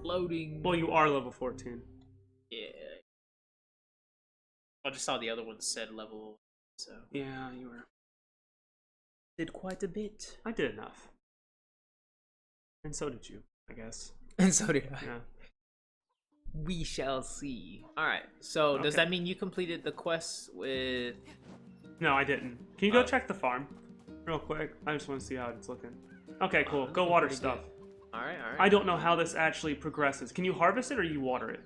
Loading. Well, you are level 14. Yeah. I just saw the other one said level, so. Yeah, you were. Did quite a bit. I did enough. And so did you, I guess. And so did I. Yeah. We shall see. Alright, so does that mean you completed the quest with... No, I didn't. Can you go check the farm? Real quick. I just want to see how it's looking. Okay, cool. Go water stuff. Alright. I don't know how this actually progresses. Can you harvest it or you water it?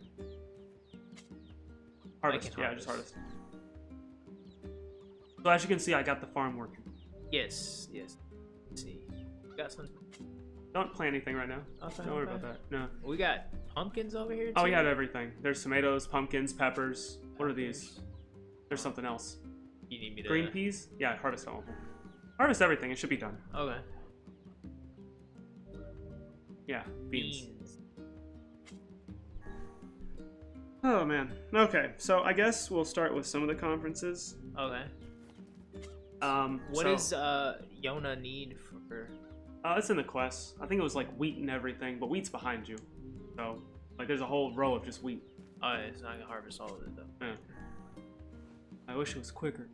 Harvest. Yeah, just harvest. So as you can see, I got the farm working. Yes. Let's see. Got some... Don't plant anything right now. Okay, Don't worry about that. No. We got pumpkins over here, too? Oh, we got everything. There's tomatoes, pumpkins, peppers. What are these? There's something else. You need me to... Green peas? Yeah, harvest all of them. Harvest everything. It should be done. Okay. Yeah, beans. Oh, man. Okay, so I guess we'll start with some of the conferences. Okay. What does Yona need for... It's in the quests. I think it was like wheat and everything, but wheat's behind you. So, like, there's a whole row of just wheat. Oh, yeah, it's not gonna harvest all of it, though. Yeah. I wish it was quicker.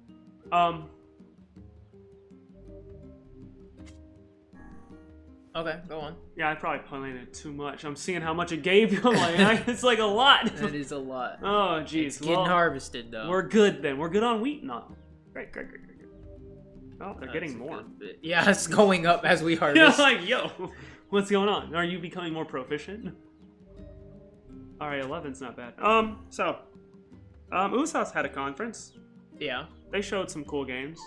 Okay, go on. Yeah, I probably planted too much. I'm seeing how much it gave you. I'm like, it's like a lot. That is a lot. Oh, jeez. It's getting harvested, though. We're good, then. We're good on wheat now. Great. Oh, they're getting more. Yeah, it's going up as we harvest. Yeah, like, yo, what's going on? Are you becoming more proficient? Alright, 11's not bad. Ubisoft had a conference. Yeah. They showed some cool games.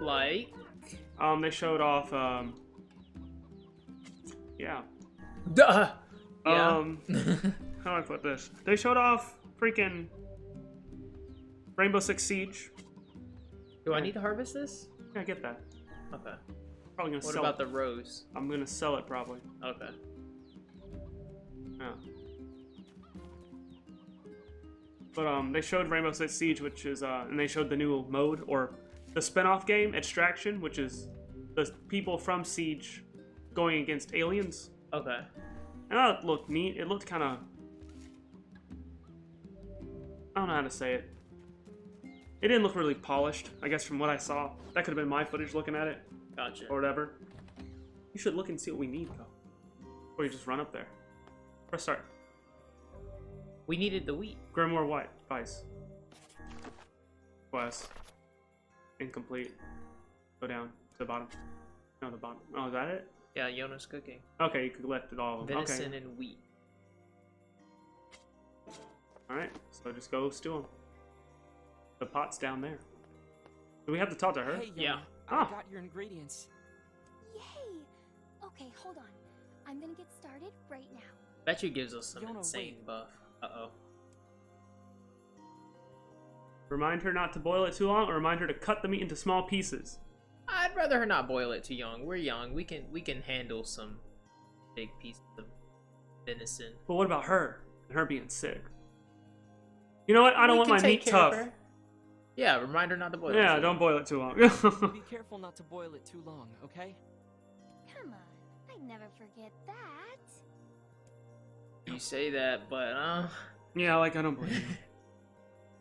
Like? They showed off, yeah. Duh! Yeah. How do I put this? They showed off freaking Rainbow Six Siege. Do I need to harvest this? Yeah, I get that. Okay. Probably gonna what sell about it. the rose? I'm gonna sell it probably. Okay. Yeah. But they showed Rainbow Six Siege, which is and they showed the new mode or the spin-off game, Extraction, which is the people from Siege going against aliens. Okay. And that looked neat. It looked kind of... I don't know how to say it. It didn't look really polished, I guess, from what I saw. That could have been my footage looking at it. Gotcha. Or whatever. You should look and see what we need, though. Or you just run up there. Press start. We needed the wheat. Grimoire White. Vice. Quest. Incomplete. Go down to the bottom. No, the bottom. Oh, is that it? Yeah, Yona's cooking. Okay, you collected all of them. Venison okay. and wheat. Alright, so just go stew them. The pot's down there. Do we have to talk to her? Hey, yeah. I got your ingredients. Yay! Okay, hold on. I'm gonna get started right now. Bet you gives us some Yona, insane wait. buff. Uh-oh. Remind her not to boil it too long, or remind her to cut the meat into small pieces. I'd rather her not boil it too young. We're young. We can handle some big pieces of venison. But what about her? And her being sick. You know what? I don't want my meat tough. Yeah, remind her not to boil it. Yeah, don't boil it too long. Be careful not to boil it too long, okay? Come on, I'd never forget that. You say that, but Yeah, like I don't believe you.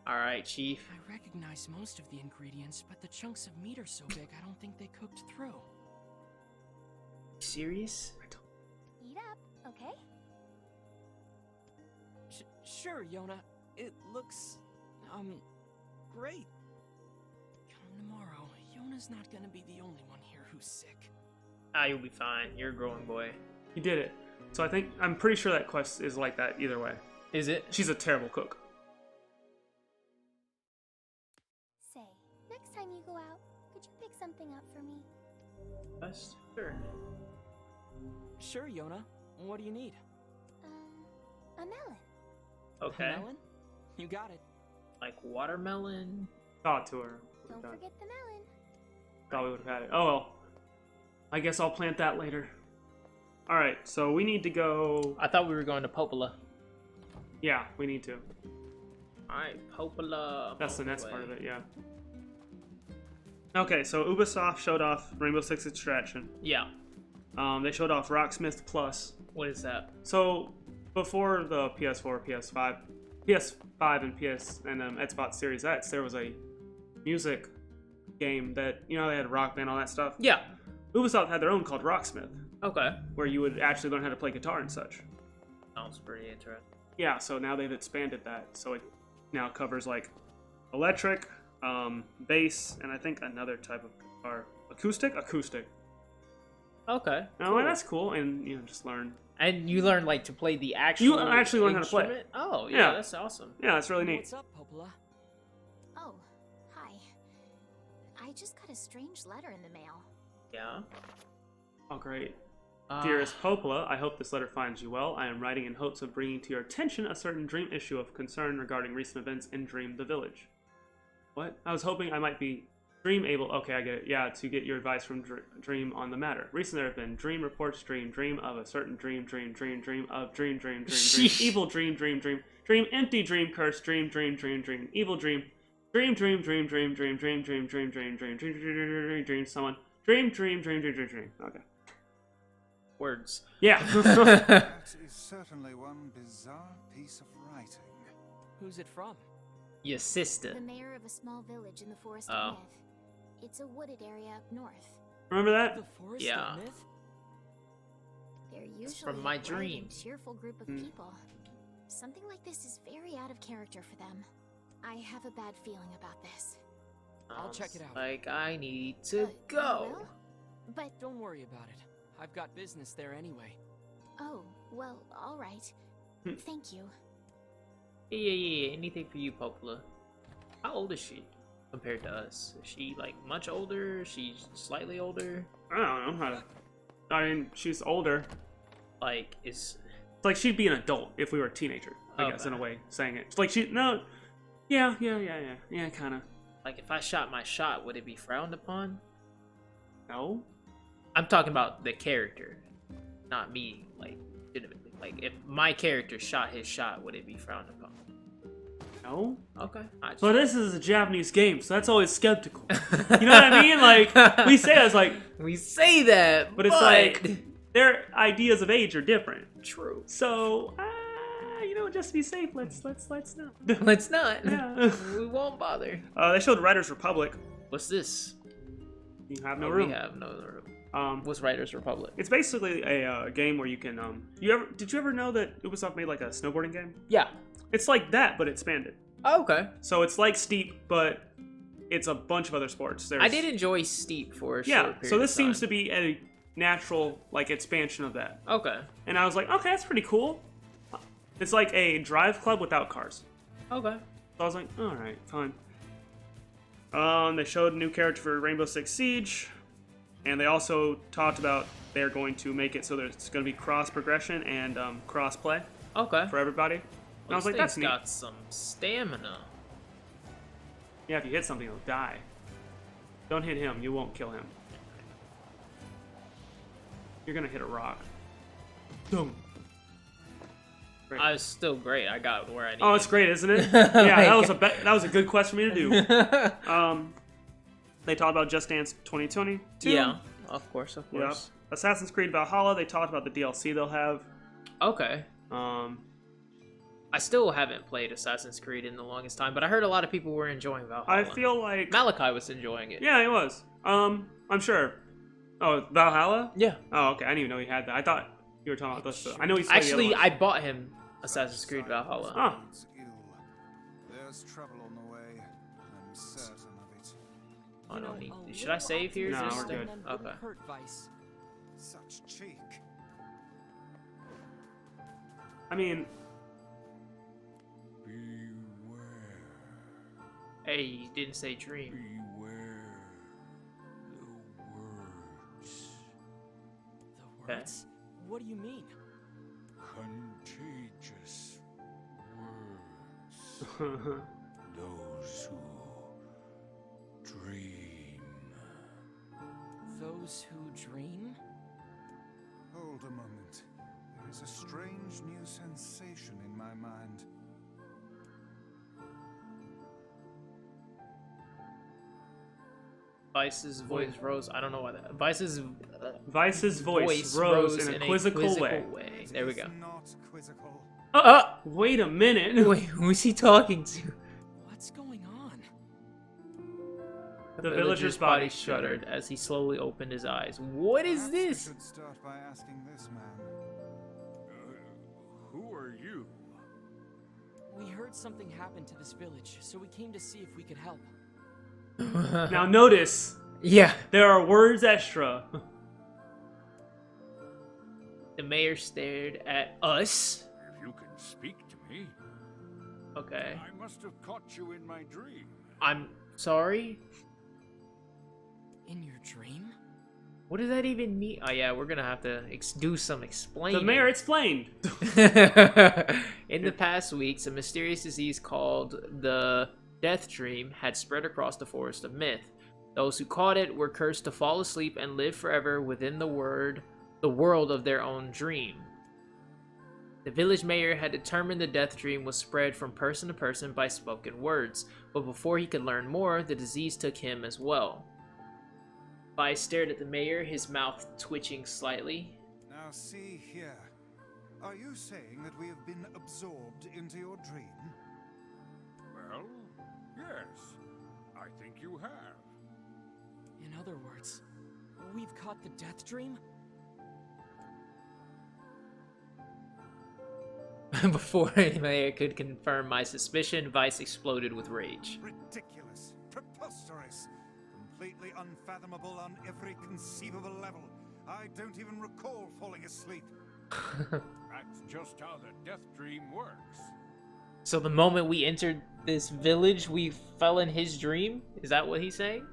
Alright, Chief. I recognize most of the ingredients, but the chunks of meat are so big I don't think they cooked through. Serious? Eat up, okay? Sure, Yona. It looks, great. Come tomorrow, Yona's not gonna be the only one here who's sick. Ah, you'll be fine. You're a growing boy. You did it. So I'm pretty sure that quest is like that either way. Is it? She's a terrible cook. Say, next time you go out, could you pick something up for me? Us? Sure. Sure, Yona. What do you need? A melon. Okay. A melon? You got it. Like watermelon? Thought to her. Don't forget the melon. Thought we would have had it. Oh well. I guess I'll plant that later. Alright, so we need to go... I thought we were going to Popola. Yeah, we need to. Alright, Popola. That's the next part of it, yeah. Okay, so Ubisoft showed off Rainbow Six Extraction. Yeah. They showed off Rocksmith Plus. What is that? So before the PS4, PS5, and Xbox Series X, there was a music game that, you know, they had Rock Band, all that stuff. Yeah. Ubisoft had their own called Rocksmith, Okay. where you would actually learn how to play guitar and such. Sounds pretty interesting. Yeah, so now they've expanded that, so it now covers like electric, bass, and I think another type of guitar. Acoustic. Okay. No, cool. that's cool, and you know, just learn. And you learn like to play the actual. You actually learn how to play. instrument? Oh yeah, Yeah. that's awesome. Yeah, that's really neat. What's up, Popola? Oh, hi. I just got a strange letter in the mail. Yeah. Oh, great. Uh, Dearest Popola, I hope this letter finds you well. I am writing in hopes of bringing to your attention a certain Dream issue of concern regarding recent events in Dream the Village. What? I was hoping I might be Dream able. Okay, I get it. Yeah, to get your advice from Dream on the matter. Recently there have been Dream reports, dream of a certain dream of dream, evil dream, empty dream, curse, dream, evil dream, dream, someone, dream. Okay. words. Yeah. That is certainly one bizarre piece of writing. Who's it from? Your sister. The mayor of a small village in the forest Oh. of Myth. It's a wooded area up north. Remember that? The Forest Yeah. of Myth? They're usually from my a bright dream. and cheerful group of people. Something like this is very out of character for them. I have a bad feeling about this. I'll check it out. Like I need to You go. will? But Don't worry about it. I've got business there anyway. oh, well, all right. Thank you. Yeah. Anything for you, Popola. How old is she compared to us? Is she like much older? Is she slightly older? I don't know how to. I mean, she's older. Like is It's like she'd be an adult if we were a teenager, I guess, Okay. in a way, saying it. It's like she, no, yeah, kind of. like if I shot my shot, would it be frowned upon? No? I'm talking about the character, not me. Like legitimately. Like if my character shot his shot, would it be frowned upon? No? Okay. But this is a Japanese game, so that's always skeptical. You know what I mean? Like, we say that, it's like, we say that, but it's like, their ideas of age are different. true. So, you know, just to be safe, let's not. Let's not. Yeah. We won't bother. They showed Riders Republic. What's this? You have no Oh, room. We have no room. What's Riders Republic? It's basically a game where you can, did you ever know that Ubisoft made like a snowboarding game? Yeah. It's like that, but expanded. Oh, okay. So it's like Steep, but it's a bunch of other sports. I did enjoy Steep for a short Yeah, period so this of time. seems to be a natural, like, expansion of that. Okay. And I was like, okay, that's pretty cool. It's like a drive club without cars. Okay. So I was like, alright, fine. They showed a new character for Rainbow Six Siege. And they also talked about they're going to make it so there's going to be cross progression and cross play Okay. for everybody. And I was This like, that's thing's neat. got some stamina. Yeah, if you hit something, it'll die. Don't hit him, you won't kill him. You're gonna hit a rock. Boom. Great. I was still great. I got where I needed. Oh, it's great, isn't it? Yeah, Like- that was a good quest for me to do. They talked about Just Dance 2022. Yeah. Of course. Yep. Assassin's Creed Valhalla. They talked about the DLC they'll have. Okay. Um, I still haven't played Assassin's Creed in the longest time, but I heard a lot of people were enjoying Valhalla. I feel like Malachi was enjoying it. yeah, it was. I'm sure. Oh, Valhalla. Yeah. Oh, okay. I didn't even know he had that. I thought you were talking about this. I know he's Actually, I bought him Assassin's Creed Valhalla. Oh. There's trouble on the way. I'm certain of it. I You know, don't need. a Should I little save here? No, optimism we're good. from them wouldn't Okay. hurt, Vice. Such cheek. I mean, Beware. Hey, you didn't say dream. Beware the words. The Okay. words? What do you mean? Contagious words. Those who dream. Those who dream? Hold a moment. There is a strange new sensation in my mind. Vice's voice rose. I don't know why that. Vice's voice rose in a quizzical way. There we go. Not quizzical. Wait a minute. Wait, who's he talking to? What's going on? The villager's body shuddered as he slowly opened his eyes. What is Perhaps we this? should start by asking this man. Who are you? We heard something happened to this village, so we came to see if we could help. Now notice, Yeah. there are words extra. The mayor stared at us. If you can speak to me, Okay. I must have caught you in my dream. I'm sorry. In your dream? What does that even mean? Oh yeah, we're gonna have to do some explaining. The mayor explained. In the past weeks, a mysterious disease called the Death Dream had spread across the forest of myth. Those who caught it were cursed to fall asleep and live forever within the world of their own dream. The village mayor had determined the Death Dream was spread from person to person by spoken words, but before he could learn more, the disease took him as well. Vice stared at the mayor, his mouth twitching slightly. Now see here. Are you saying that we have been absorbed into your dream? Well, yes, I think you have. In other words, we've caught the death dream? Before the mayor could confirm my suspicion, Vice exploded with rage. Ridiculous. Preposterous. Completely unfathomable on every conceivable level. I don't even recall falling asleep. That's just how the death dream works. So the moment we entered this village, we fell in his dream? Is that what he's saying?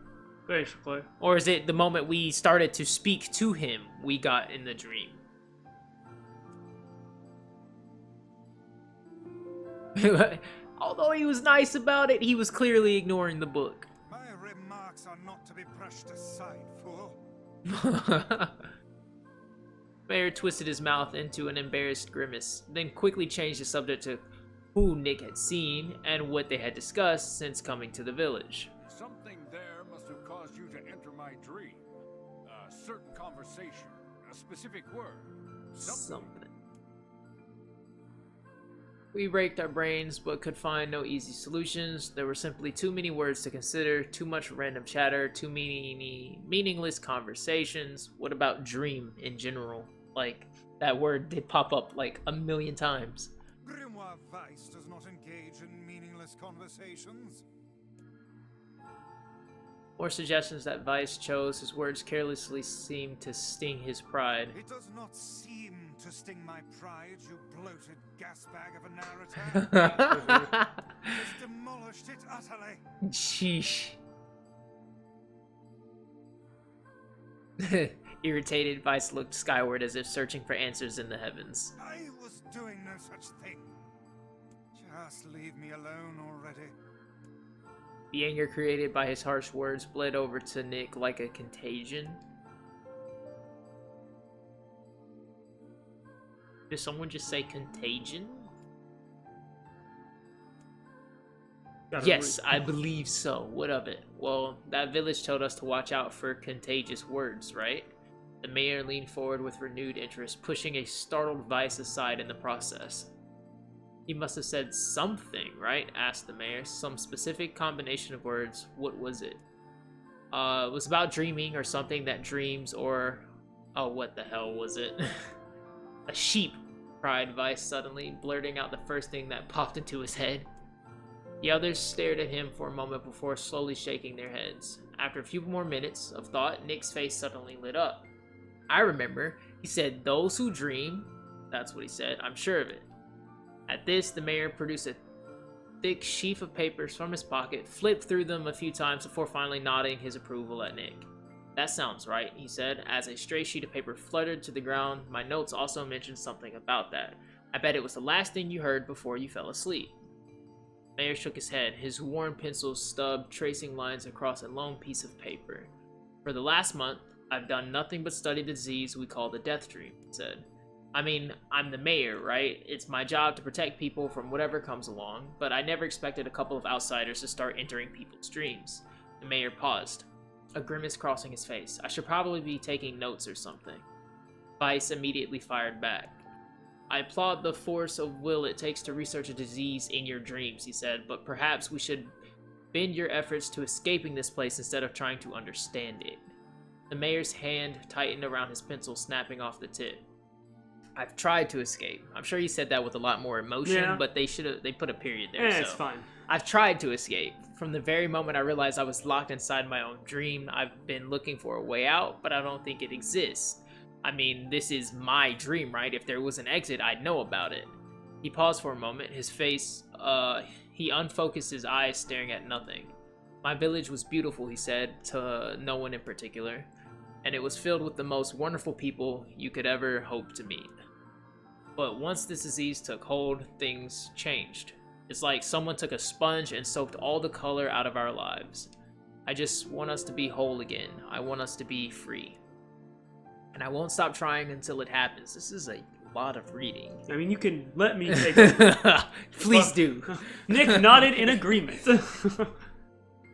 Basically. Or is it the moment we started to speak to him, we got in the dream? Although he was nice about it, he was clearly ignoring the book. My remarks are not to be brushed aside, fool. Mayor twisted his mouth into an embarrassed grimace, then quickly changed the subject to who Nick had seen and what they had discussed since coming to the village. Something there must have caused you to enter my dream. A certain conversation, a specific word, something. We raked our brains, but could find no easy solutions. There were simply too many words to consider, too much random chatter, too many meaningless conversations. What about dream in general? Like, that word did pop up like a million times. Grimoire Vice does not engage in meaningless conversations. More suggestions that Vice chose. His words carelessly seemed to sting his pride. It does not seem to sting my pride, you bloated gasbag of a narrator. Just demolished it utterly. Sheesh. Irritated, Vice looked skyward as if searching for answers in the heavens. I was doing no such thing. Just leave me alone already. The anger created by his harsh words bled over to Nick like a contagion. Did someone just say contagion? Yes, I believe so. What of it? Well, that village told us to watch out for contagious words, right? The mayor leaned forward with renewed interest, pushing a startled Vice aside in the process. He must have said something, right? Asked the mayor. Some specific combination of words. What was it? It was about dreaming or something that dreams or... Oh, what the hell was it? A sheep, cried Vice suddenly, blurting out the first thing that popped into his head. The others stared at him for a moment before slowly shaking their heads. After a few more minutes of thought, Nick's face suddenly lit up. I remember. He said, those who dream. That's what he said. I'm sure of it. At this, the mayor produced a thick sheaf of papers from his pocket, flipped through them a few times before finally nodding his approval at Nick. That sounds right, he said, as a stray sheet of paper fluttered to the ground. My notes also mentioned something about that. I bet it was the last thing you heard before you fell asleep. The mayor shook his head, his worn pencil stub tracing lines across a lone piece of paper. For the last month, I've done nothing but study the disease we call the Death Dream, he said. I mean, I'm the mayor, right? It's my job to protect people from whatever comes along, but I never expected a couple of outsiders to start entering people's dreams. The mayor paused. a grimace crossing his face. I should probably be taking notes or something. Vice immediately fired back. I applaud the force of will it takes to research a disease in your dreams, he said, but perhaps we should bend your efforts to escaping this place instead of trying to understand it. The mayor's hand tightened around his pencil, snapping off the tip. I've tried to escape. I'm sure he said that with a lot more emotion, but they put a period there. It's fine. I've tried to escape. From the very moment I realized I was locked inside my own dream, I've been looking for a way out, but I don't think it exists. I mean, this is my dream, right? If there was an exit, I'd know about it. He paused for a moment, his face, he unfocused his eyes, staring at nothing. My village was beautiful, he said, to no one in particular, and it was filled with the most wonderful people you could ever hope to meet. But once this disease took hold, things changed. It's like someone took a sponge and soaked all the color out of our lives. I just want us to be whole again. I want us to be free. And I won't stop trying until it happens. This is a lot of reading. I mean, you can let me take it. Please do. Nick nodded in agreement.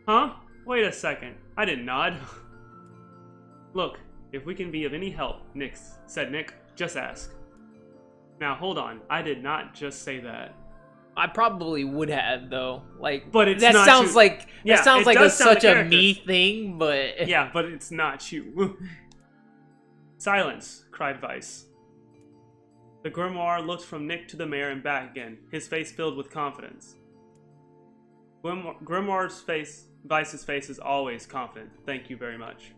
Huh? Wait a second. I didn't nod. Look, if we can be of any help, said Nick, just ask. Now, hold on. I did not just say that. I probably would have, though. Like, but it's that not sounds you. like Yeah, that sounds it like does sound such a a character. me thing, but Yeah, but it's not you. Silence, cried Vice. The grimoire looked from Nick to the mayor and back again, his face filled with confidence. Vice's face is always confident. Thank you very much.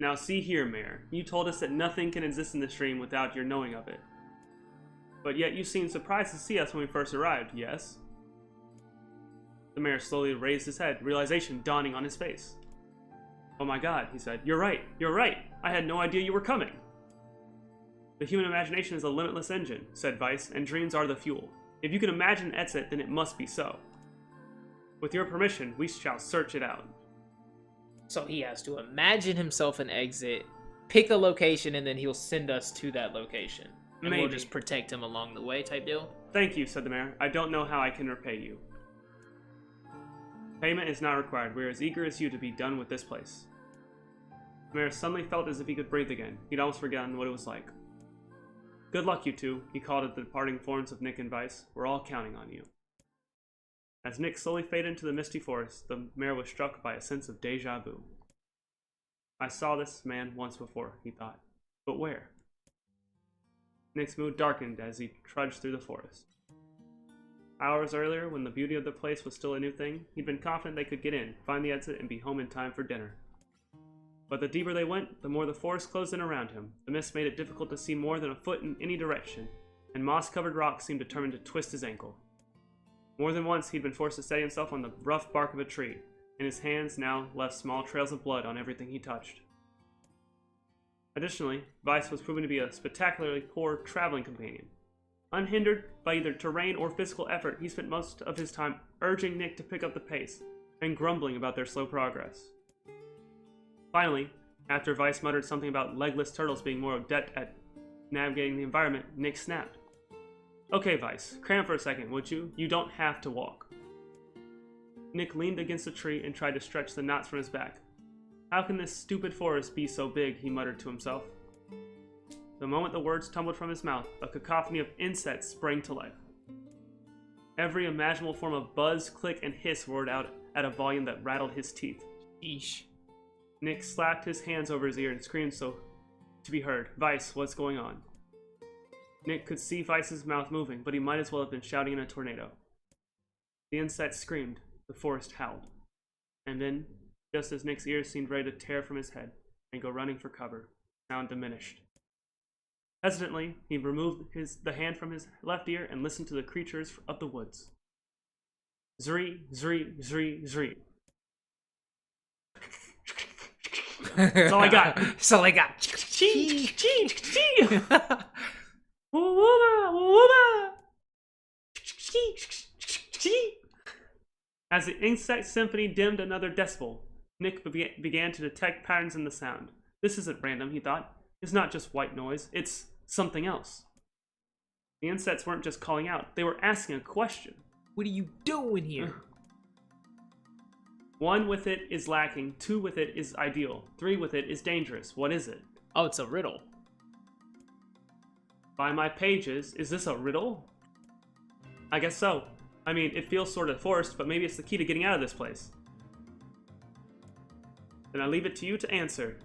Now see here, Mayor. You told us that nothing can exist in this dream without your knowing of it. But yet you seemed surprised to see us when we first arrived, yes? The mayor slowly raised his head, realization dawning on his face. Oh my god, he said. You're right. I had no idea you were coming. The human imagination is a limitless engine, said Vice, and dreams are the fuel. If you can imagine an exit, then it must be so. With your permission, we shall search it out. So he has to imagine himself an exit, pick a location, and then he'll send us to that location. And Maybe. we'll just protect him along the way type deal? Thank you, said the mayor. I don't know how I can repay you. Payment is not required. We are as eager as you to be done with this place. The mayor suddenly felt as if he could breathe again. He'd almost forgotten what it was like. Good luck, you two, he called at the departing forms of Nick and Vice. We're all counting on you. As Nick slowly faded into the misty forest, the mayor was struck by a sense of deja vu. I saw this man once before, he thought. But where? Nick's mood darkened as he trudged through the forest. Hours earlier, when the beauty of the place was still a new thing, he'd been confident they could get in, find the exit, and be home in time for dinner. But the deeper they went, the more the forest closed in around him. The mist made it difficult to see more than a foot in any direction, and moss-covered rocks seemed determined to twist his ankle. More than once, he'd been forced to steady himself on the rough bark of a tree, and his hands now left small trails of blood on everything he touched. Additionally, Vice was proven to be a spectacularly poor traveling companion. Unhindered by either terrain or physical effort, he spent most of his time urging Nick to pick up the pace, and grumbling about their slow progress. Finally, after Vice muttered something about legless turtles being more adept at navigating the environment, Nick snapped. Okay, Vice, cram for a second, would you? You don't have to walk. Nick leaned against a tree and tried to stretch the knots from his back. How can this stupid forest be so big, he muttered to himself. The moment the words tumbled from his mouth, a cacophony of insects sprang to life. Every imaginable form of buzz, click, and hiss roared out at a volume that rattled his teeth. Eesh. Nick slapped his hands over his ear and screamed so to be heard. Vice, what's going on? Nick could see Vice's mouth moving, but he might as well have been shouting in a tornado. The insects screamed, the forest howled. And then, just as Nick's ears seemed ready to tear from his head and go running for cover, sound diminished. Hesitantly, he removed the hand from his left ear and listened to the creatures of the woods. Zree, zree, zree, zree. That's all I got. That's all I got. Chee, chee, chee. Woo-woo-ba, woo-woo-ba. Chee, chee. As the insect symphony dimmed another decibel, Nick began to detect patterns in the sound. This isn't random, he thought. It's not just white noise, it's something else. The insects weren't just calling out, they were asking a question. What are you doing here? 1 with it is lacking. 2 with it is ideal. 3 with it is dangerous. What is it? Oh, it's a riddle. By my pages, is this a riddle? I guess so. I mean, it feels sort of forced, but maybe it's the key to getting out of this place. Then I leave it to you to answer.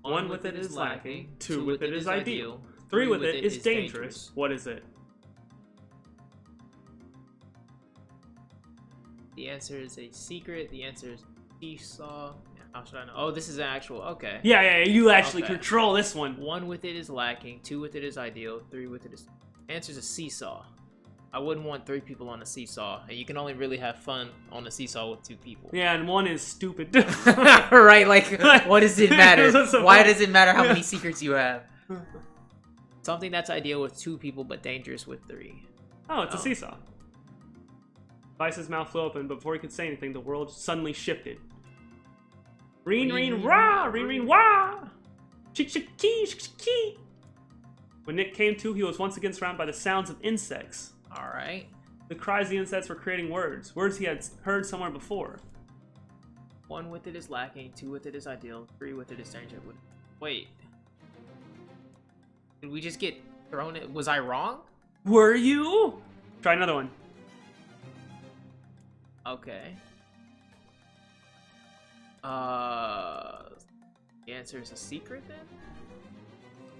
1 with it is lacking. 2 with it is ideal. 3 with it is dangerous. What is it? The answer is a secret. The answer is seesaw. How should I know? Oh, this is an actual. Okay. Yeah, you actually Okay. control this one. 1 with it is lacking. 2 with it is ideal. 3 with it is. Answer's a seesaw. I wouldn't want 3 people on a seesaw, and you can only really have fun on a seesaw with 2 people. Yeah, and 1 is stupid. Right? Like, what does it matter? What's the Why point? does it matter how many secrets you have? Something that's ideal with 2 people, but dangerous with 3. Oh, it's a seesaw. Vice's mouth flew open, but before he could say anything, the world suddenly shifted. Reen, reen, rah! Reen, reen, wah! Chick, chick, key, chick, chick, key! When Nick came to, he was once again surrounded by the sounds of insects. Alright. The cries of the insects were creating words. Words he had heard somewhere before. 1 with it is lacking. 2 with it is ideal. 3 with it is dangerous. Wait. Did we just get thrown in? Was I wrong? Were you? Try another one. Okay. The answer is a secret then?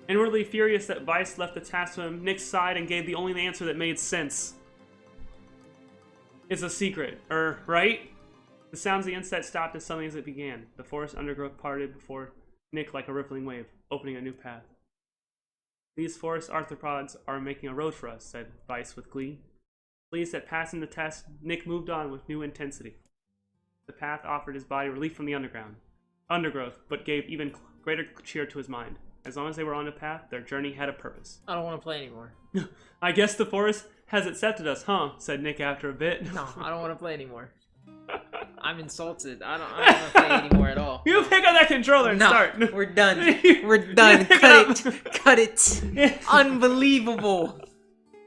Inwardly furious that Vice left the task to him, Nick sighed and gave the only answer that made sense. It's a secret, right? The sounds of the insect stopped as suddenly as it began. The forest undergrowth parted before Nick like a rippling wave, opening a new path. These forest arthropods are making a road for us, said Vice with glee. Pleased at passing the test, Nick moved on with new intensity. The path offered his body relief from the undergrowth, but gave even greater cheer to his mind. As long as they were on the path, their journey had a purpose. I don't want to play anymore. I guess the forest has accepted us, huh? Said Nick after a bit. No, I don't want to play anymore. I'm insulted. I don't want to play anymore at all. You pick up that controller and No, start. we're done. We're done. pick Cut it it. Cut it. Unbelievable.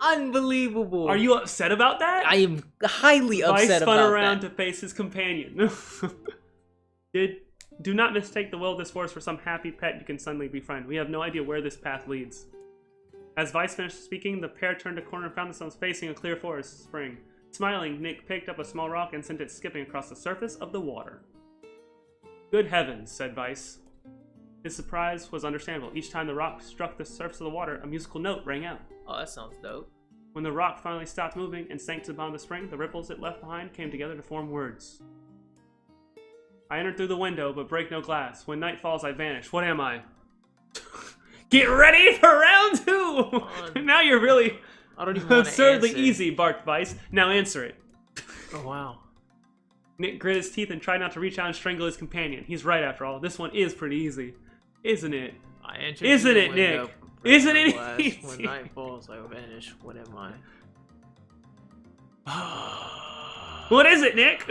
Unbelievable. Are you upset about that? I am highly upset Vice about spun around that. to face his companion. Do not mistake the will of this forest for some happy pet you can suddenly befriend. We have no idea where this path leads. As Vice finished speaking, the pair turned a corner and found themselves facing a clear forest spring. Smiling, Nick picked up a small rock and sent it skipping across the surface of the water. Good heavens, said Vice. His surprise was understandable. Each time the rock struck the surface of the water, a musical note rang out. Oh, that sounds dope. When the rock finally stopped moving and sank to the bottom of the spring, the ripples it left behind came together to form words. I entered through the window, but break no glass. When night falls, I vanish. What am I? Get ready for round 2! Now you're really I don't even want to absurdly answer. easy, barked Vice. Now answer it. Oh, wow. Nick grit his teeth and tried not to reach out and strangle his companion. He's right after all. This one is pretty easy. Isn't it? I entered Isn't through the it, window, Nick? break Isn't no it glass. easy? When night falls, I vanish. What am I? What is it, Nick?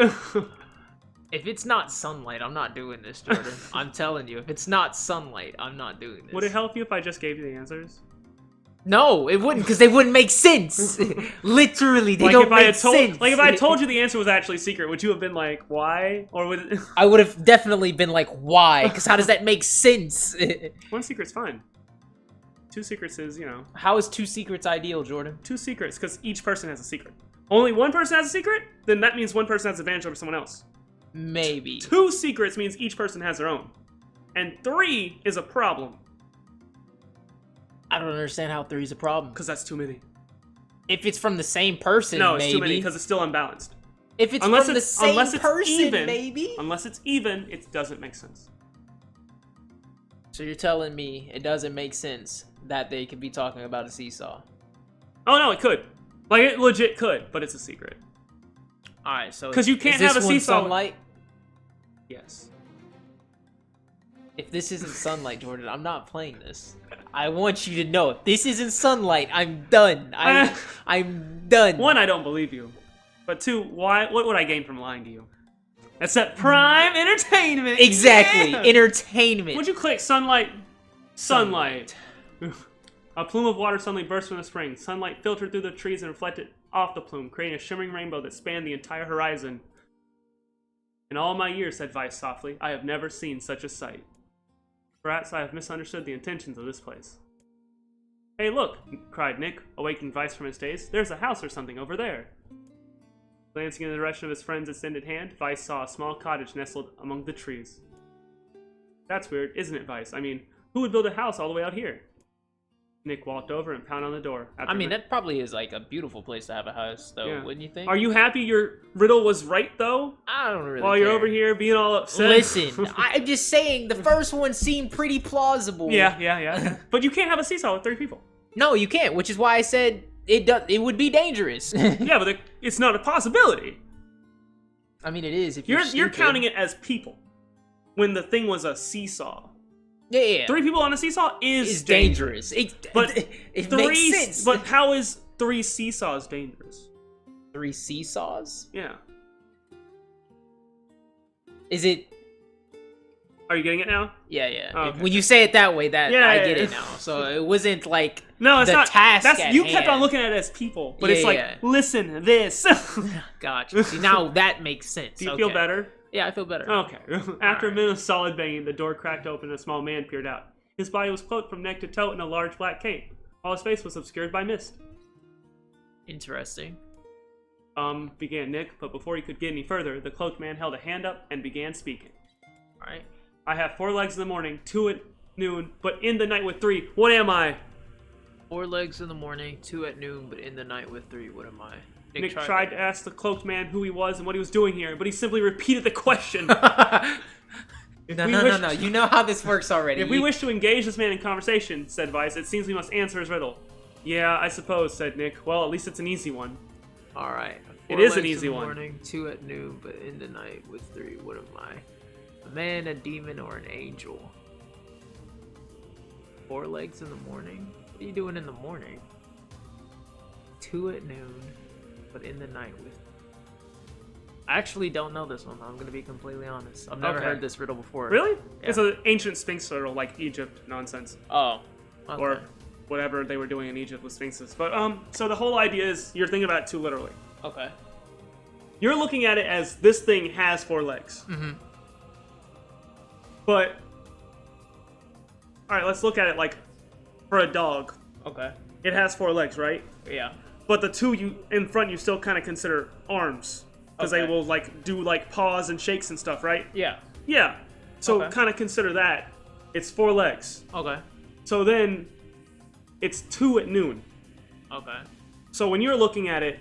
If it's not sunlight, I'm not doing this, Jordan. I'm telling you, if it's not sunlight, I'm not doing this. Would it help you if I just gave you the answers? No, it wouldn't, because they wouldn't make sense. Literally, they Like don't if I make had told, sense. like if I had told you the answer was actually secret, would you have been like, why? Or would it... I would have definitely been like, why? Because how does that make sense? One secret's fine. 2 secrets is, you know, How is 2 secrets ideal, Jordan? 2 secrets because each person has a secret. Only one person has a secret, then that means one person has advantage over someone else. Maybe. 2 secrets means each person has their own, and 3 is a problem I don't understand how 3 is a problem. because that's too many. If it's from the same person, No, it's maybe. too many because it's still unbalanced. If it's Unless from the it's same unless it's person, even, maybe. Unless it's even, it doesn't make sense. So you're telling me it doesn't make sense that they could be talking about a seesaw? Oh no, it could. Like it legit could, but it's a secret. All right, so 'Cause you can't is this have a one seesaw- Sunlight. Yes. If this isn't sunlight, Jordan, I'm not playing this. I want you to know, if this isn't sunlight, I'm done. I'm done. 1, I don't believe you. But 2, why? What would I gain from lying to you? That's that prime entertainment. Exactly, Yeah! entertainment. Would you click sunlight? Sunlight. A plume of water suddenly burst from the spring. Sunlight filtered through the trees and reflected off the plume, creating a shimmering rainbow that spanned the entire horizon. In all my years, said Vice softly, I have never seen such a sight. Perhaps I have misunderstood the intentions of this place. Hey, look, cried Nick, awaking Vice from his daze. There's a house or something over there. Glancing in the direction of his friend's extended hand, Vice saw a small cottage nestled among the trees. That's weird, isn't it, Vice? I mean, who would build a house all the way out here? Nick walked over and pounded on the door. I mean, that probably is like a beautiful place to have a house, though, Yeah. wouldn't you think? Are you happy your riddle was right, though? I don't really While you're care. over here being all upset? Listen, I'm just saying, the first one seemed pretty plausible. Yeah. But you can't have a seesaw with 3 people. No, you can't, which is why I said it would be dangerous. Yeah, but it's not a possibility. I mean, it is if You're stupid. counting it as people. When the thing was a seesaw. Yeah. 3 people on a seesaw is It's dangerous. But it three, makes sense. But how is 3 seesaws dangerous? 3 seesaws? Yeah. Is it? Are you getting it now? Yeah. Oh, okay. When you say it that way, I get it yeah. now. So it wasn't like No, it's the not. task That's at you kept on hand. looking at it as people, but Yeah, it's like, yeah. listen, this. Gotcha. See, now that makes sense. Do you feel better? Yeah, I feel better. Okay. After a Alright. minute of solid banging, the door cracked open and a small man peered out. His body was cloaked from neck to toe in a large black cape, while his face was obscured by mist. Interesting. Began Nick, but before he could get any further, the cloaked man held a hand up and began speaking. All right. I have 4 legs in the morning, 2 at noon, but in the night with 3. What am I? 4 legs in the morning, 2 at noon, but in the night with 3. What am I? Nick tried to ask the cloaked man who he was and what he was doing here, but he simply repeated the question. No. wish- You know how this works already. If we wish to engage this man in conversation, said Vice, it seems we must answer his riddle. Yeah, I suppose, said Nick. Well, at least it's an easy one. All right. It 4 is an legs easy in the one. Morning, 2 at noon, but in the night with 3. What am I? A man, a demon, or an angel? 4 legs in the morning. What are you doing in the morning? 2 at noon, but in the night with. I actually don't know this one. I'm gonna be completely honest. I've never Okay. heard this riddle before. Really? Yeah. It's an ancient Sphinx riddle, like Egypt nonsense. Oh. Okay. Or whatever they were doing in Egypt with sphinxes. But, so the whole idea is you're thinking about it too literally. Okay. You're looking at it as this thing has 4 legs. Mm-hmm. But, alright, let's look at it like for a dog. Okay. It has 4 legs, right? Yeah. But the 2 you in front you still kind of consider arms. Because they Okay. will, like, do, like, paws and shakes and stuff, right? Yeah. Yeah. So Okay. kind of consider that. It's 4 legs. Okay. So then, it's 2 at noon. Okay. So when you're looking at it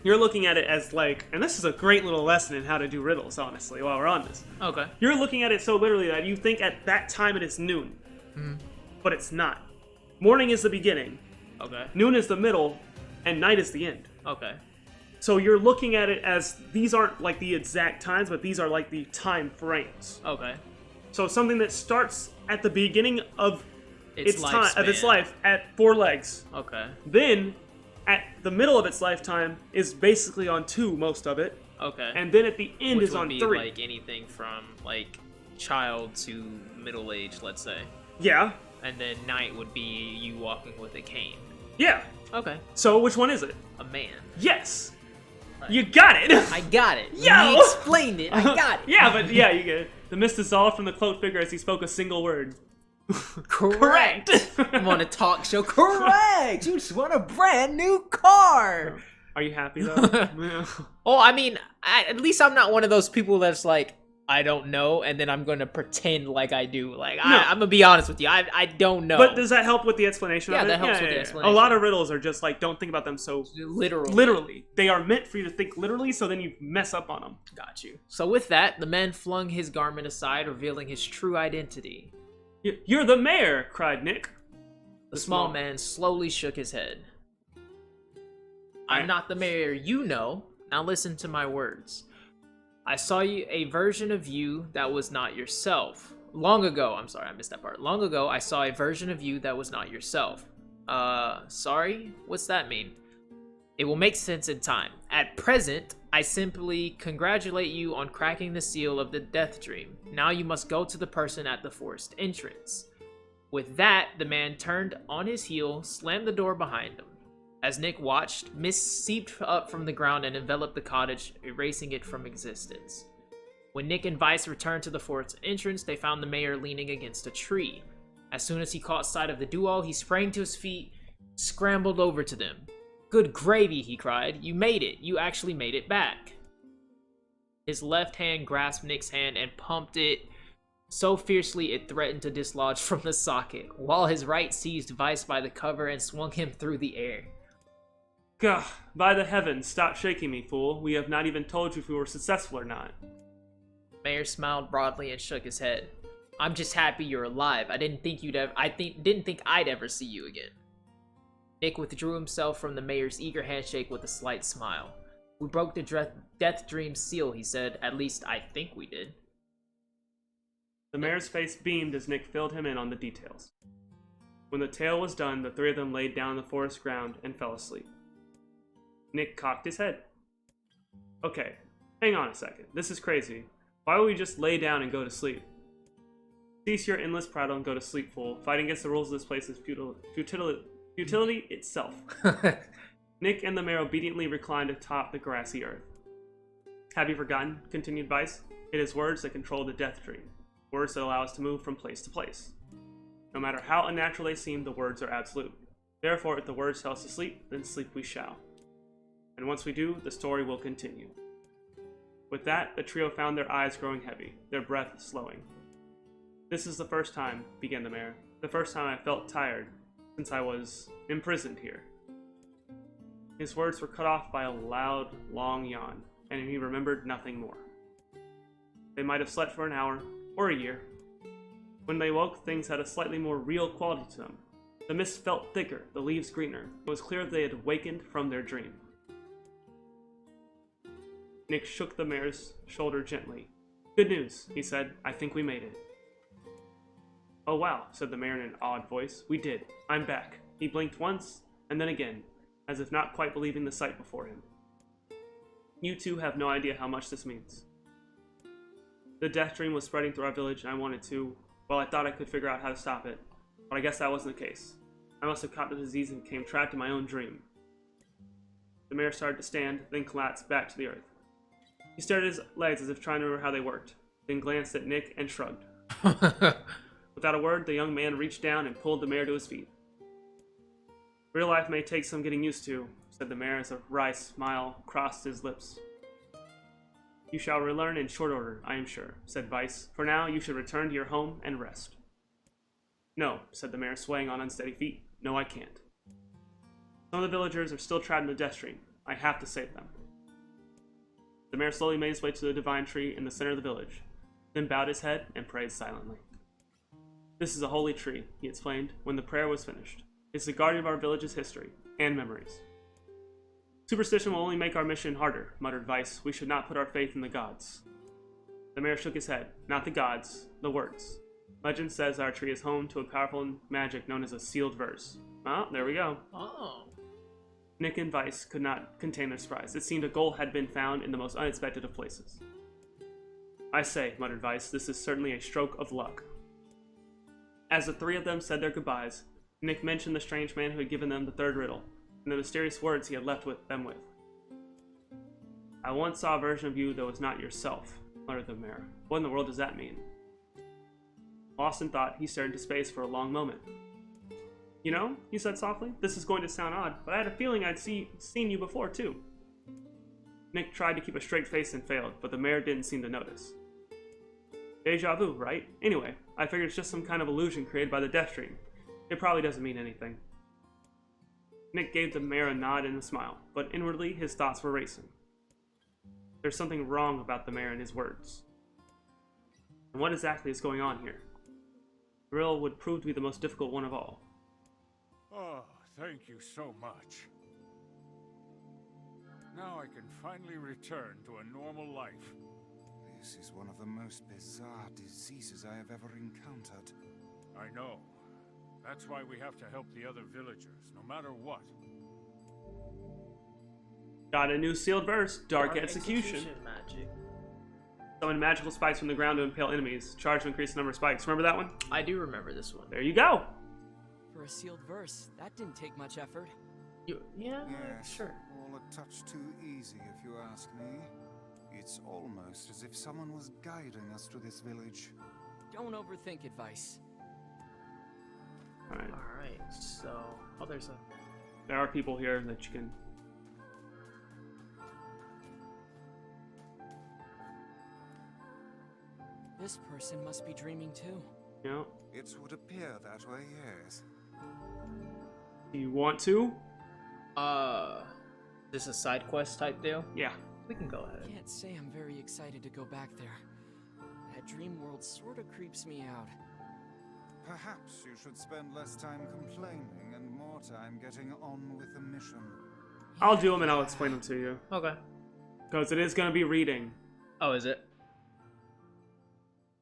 as like, and this is a great little lesson in how to do riddles, honestly, while we're on this. Okay. You're looking at it so literally that you think at that time it is noon. But it's not. Morning is the beginning, Okay. noon is the middle, and night is the end. Okay. So you're looking at it as these aren't like the exact times, but these are like the time frames. Okay. So something that starts at the beginning of its time of its lifespan. life at 4 legs. Okay. Then, at the middle of its lifetime, is basically on 2, most of it. Okay. And then at the end Which is would on be 3. like anything from like child to middle age, let's say, Yeah. and then night would be you walking with a cane. Yeah. Okay. So, which one is it? A man. Yes! Right. You got it! I got it. Yo! You explained it. I got it. Yeah, but yeah, you get it. The mist dissolved from the cloaked figure as he spoke a single word. Correct. I'm on a talk show. Correct. You just want a brand new car. Are you happy, though? Yeah. Oh, I mean, at least I'm not one of those people that's like, I don't know, and then I'm going to pretend like I do. Like, No. I'm going to be honest with you. I don't know. But does that help with the explanation Yeah, of it? that helps with the explanation. A lot of riddles are just like, don't think about them so literally. They are meant for you to think literally, so then you mess up on them. Got you. So with that, the man flung his garment aside, revealing his true identity. You're the mayor, cried Nick. The small man slowly shook his head. I'm not the mayor you know. Now listen to my words. I saw a version of you that was not yourself. Long ago, I'm sorry, I missed that part. Long ago, I saw a version of you that was not yourself. Sorry? What's that mean? It will make sense in time. At present, I simply congratulate you on cracking the seal of the death dream. Now you must go to the person at the forest entrance. With that, the man turned on his heel, slammed the door behind him. As Nick watched, mist seeped up from the ground and enveloped the cottage, erasing it from existence. When Nick and Vice returned to the fort's entrance, they found the mayor leaning against a tree. As soon as he caught sight of the duo, he sprang to his feet, scrambled over to them. "Good gravy," he cried. "You made it. You actually made it back." His left hand grasped Nick's hand and pumped it so fiercely it threatened to dislodge from the socket, while his right seized Vice by the cover and swung him through the air. Gah, by the heavens, stop shaking me, fool. We have not even told you if we were successful or not. Mayor smiled broadly and shook his head. "I'm just happy you're alive. I didn't think I'd ever see you again." Nick withdrew himself from the mayor's eager handshake with a slight smile. "We broke the death dream seal," he said. "At least I think we did." The mayor's face beamed as Nick filled him in on the details. When the tale was done, the three of them laid down on the forest ground and fell asleep. Nick cocked his head. "Okay, hang on a second. This is crazy. Why would we just lay down and go to sleep?" "Cease your endless prattle and go to sleep, fool. Fighting against the rules of this place is futility itself." Nick and the mayor obediently reclined atop the grassy earth. "Have you forgotten?" continued Vice. "It is words that control the death dream. Words that allow us to move from place to place. No matter how unnatural they seem, the words are absolute. Therefore, if the words tell us to sleep, then sleep we shall. And once we do, the story will continue." With that, the trio found their eyes growing heavy, their breath slowing. "This is the first time," began the mayor, "the first time I felt tired since I was imprisoned here." His words were cut off by a loud, long yawn, and he remembered nothing more. They might have slept for an hour, or a year. When they woke, things had a slightly more real quality to them. The mist felt thicker, the leaves greener. It was clear they had awakened from their dream. Nick shook the mayor's shoulder gently. "Good news," he said. "I think we made it." "Oh wow," said the mayor in an awed voice. "We did. I'm back." He blinked once, and then again, as if not quite believing the sight before him. "You two have no idea how much this means. The death dream was spreading through our village, and I wanted to, well, I thought I could figure out how to stop it. But I guess that wasn't the case. I must have caught the disease and became trapped in my own dream." The mayor started to stand, then collapsed back to the earth. He stared at his legs as if trying to remember how they worked, then glanced at Nick and shrugged. Without a word, the young man reached down and pulled the mayor to his feet. "Real life may take some getting used to," said the mayor as a wry smile crossed his lips. "You shall relearn in short order, I am sure," said Vice. "For now, you should return to your home and rest." "No," said the mayor, swaying on unsteady feet. "No, I can't. Some of the villagers are still trapped in the death dream. I have to save them." The mayor slowly made his way to the divine tree in the center of the village, then bowed his head and prayed silently. "This is a holy tree," he explained when the prayer was finished. "It's the guardian of our village's history and memories." "Superstition will only make our mission harder," muttered Vice. "We should not put our faith in the gods." The mayor shook his head. "Not the gods, the words. Legend says our tree is home to a powerful magic known as a sealed verse." "Oh, there we go." Oh. Nick and Vice could not contain their surprise. It seemed a goal had been found in the most unexpected of places. "I say," muttered Vice, "this is certainly a stroke of luck." As the three of them said their goodbyes, Nick mentioned the strange man who had given them the third riddle, and the mysterious words he had left them with. "I once saw a version of you that was not yourself," muttered the mayor. "What in the world does that mean?" Lost in thought, he stared into space for a long moment. "You know," he said softly, "this is going to sound odd, but I had a feeling I'd seen you before, too." Nick tried to keep a straight face and failed, but the mayor didn't seem to notice. "Deja vu, right? Anyway, I figured it's just some kind of illusion created by the death dream. It probably doesn't mean anything." Nick gave the mayor a nod and a smile, but inwardly his thoughts were racing. There's something wrong about the mayor and his words. And what exactly is going on here? The riddle would prove to be the most difficult one of all. Oh, thank you so much. Now I can finally return to a normal life. This is one of the most bizarre diseases I have ever encountered. I know. That's why we have to help the other villagers, no matter what. Got a new sealed verse, Dark Execution. Magic. Summon magical spikes from the ground to impale enemies. Charge to increase the number of spikes. Remember that one? I do remember this one. There you go. For a sealed verse, that didn't take much effort. Yeah, Yes, sure. all a touch too easy if you ask me. It's almost as if someone was guiding us to this village. Don't overthink advice. Alright. Alright, so... Oh, there's a... There are people here that you can... This person must be dreaming too. You know, It would appear that way, yes. do you want to? This a side quest type deal? Yeah. We can go ahead. Can't say I'm very excited to go back there. That dream world sort of creeps me out. Perhaps you should spend less time complaining and more time getting on with the mission. I'll do them and I'll explain them to you. Okay. Because it is going to be reading. Oh, is it?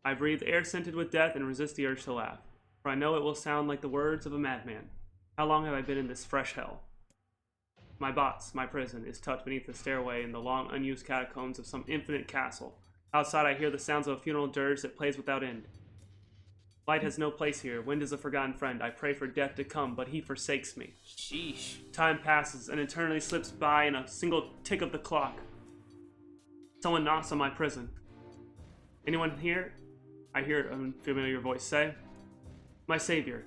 I breathe air scented with death and resist the urge to laugh. For I know it will sound like the words of a madman. How long have I been in this fresh hell? My box, my prison, is tucked beneath the stairway in the long unused catacombs of some infinite castle. Outside I hear the sounds of a funeral dirge that plays without end. Light has no place here. Wind is a forgotten friend. I pray for death to come, but he forsakes me. Sheesh. Time passes, and eternity slips by in a single tick of the clock. Someone knocks on my prison. Anyone here? I hear a familiar voice say. My savior.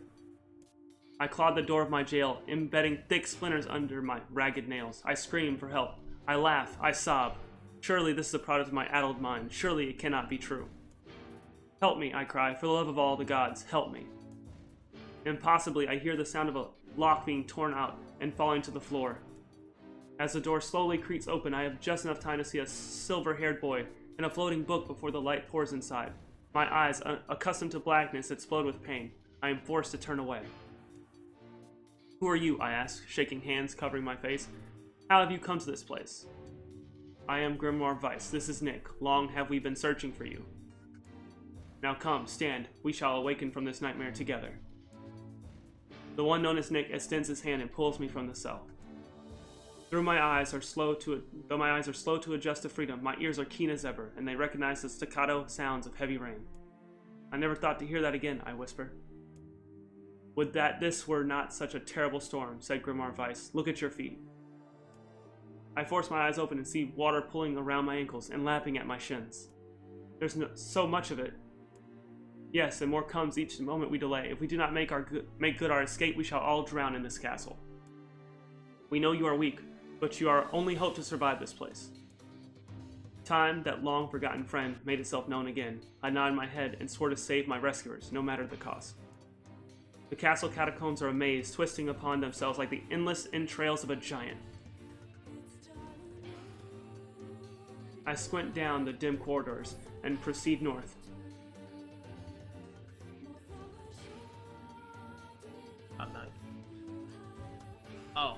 I clawed the door of my jail, embedding thick splinters under my ragged nails. I scream for help. I laugh. I sob. Surely this is a product of my addled mind. Surely it cannot be true. Help me, I cry. For the love of all the gods, help me. Impossibly, I hear the sound of a lock being torn out and falling to the floor. As the door slowly creaks open, I have just enough time to see a silver-haired boy and a floating book before the light pours inside. My eyes, accustomed to blackness, explode with pain. I am forced to turn away. Who are you? I ask, shaking hands, covering my face. How have you come to this place? I am Grimoire Weiss. This is Nick. Long have we been searching for you. Now come, stand. We shall awaken from this nightmare together. The one known as Nick extends his hand and pulls me from the cell. Though my eyes are slow to adjust to freedom, my ears are keen as ever, and they recognize the staccato sounds of heavy rain. I never thought to hear that again, I whisper. Would that this were not such a terrible storm, said Grimoire Weiss. Look at your feet. I force my eyes open and see water pulling around my ankles and lapping at my shins. There's so much of it. Yes, and more comes each moment we delay. If we do not make good our escape, we shall all drown in this castle. We know you are weak, but you are our only hope to survive this place. Time, that long-forgotten friend, made itself known again. I nodded my head and swore to save my rescuers, no matter the cost. The castle catacombs are a maze, twisting upon themselves like the endless entrails of a giant. I squint down the dim corridors and proceed north. I'm not... Oh.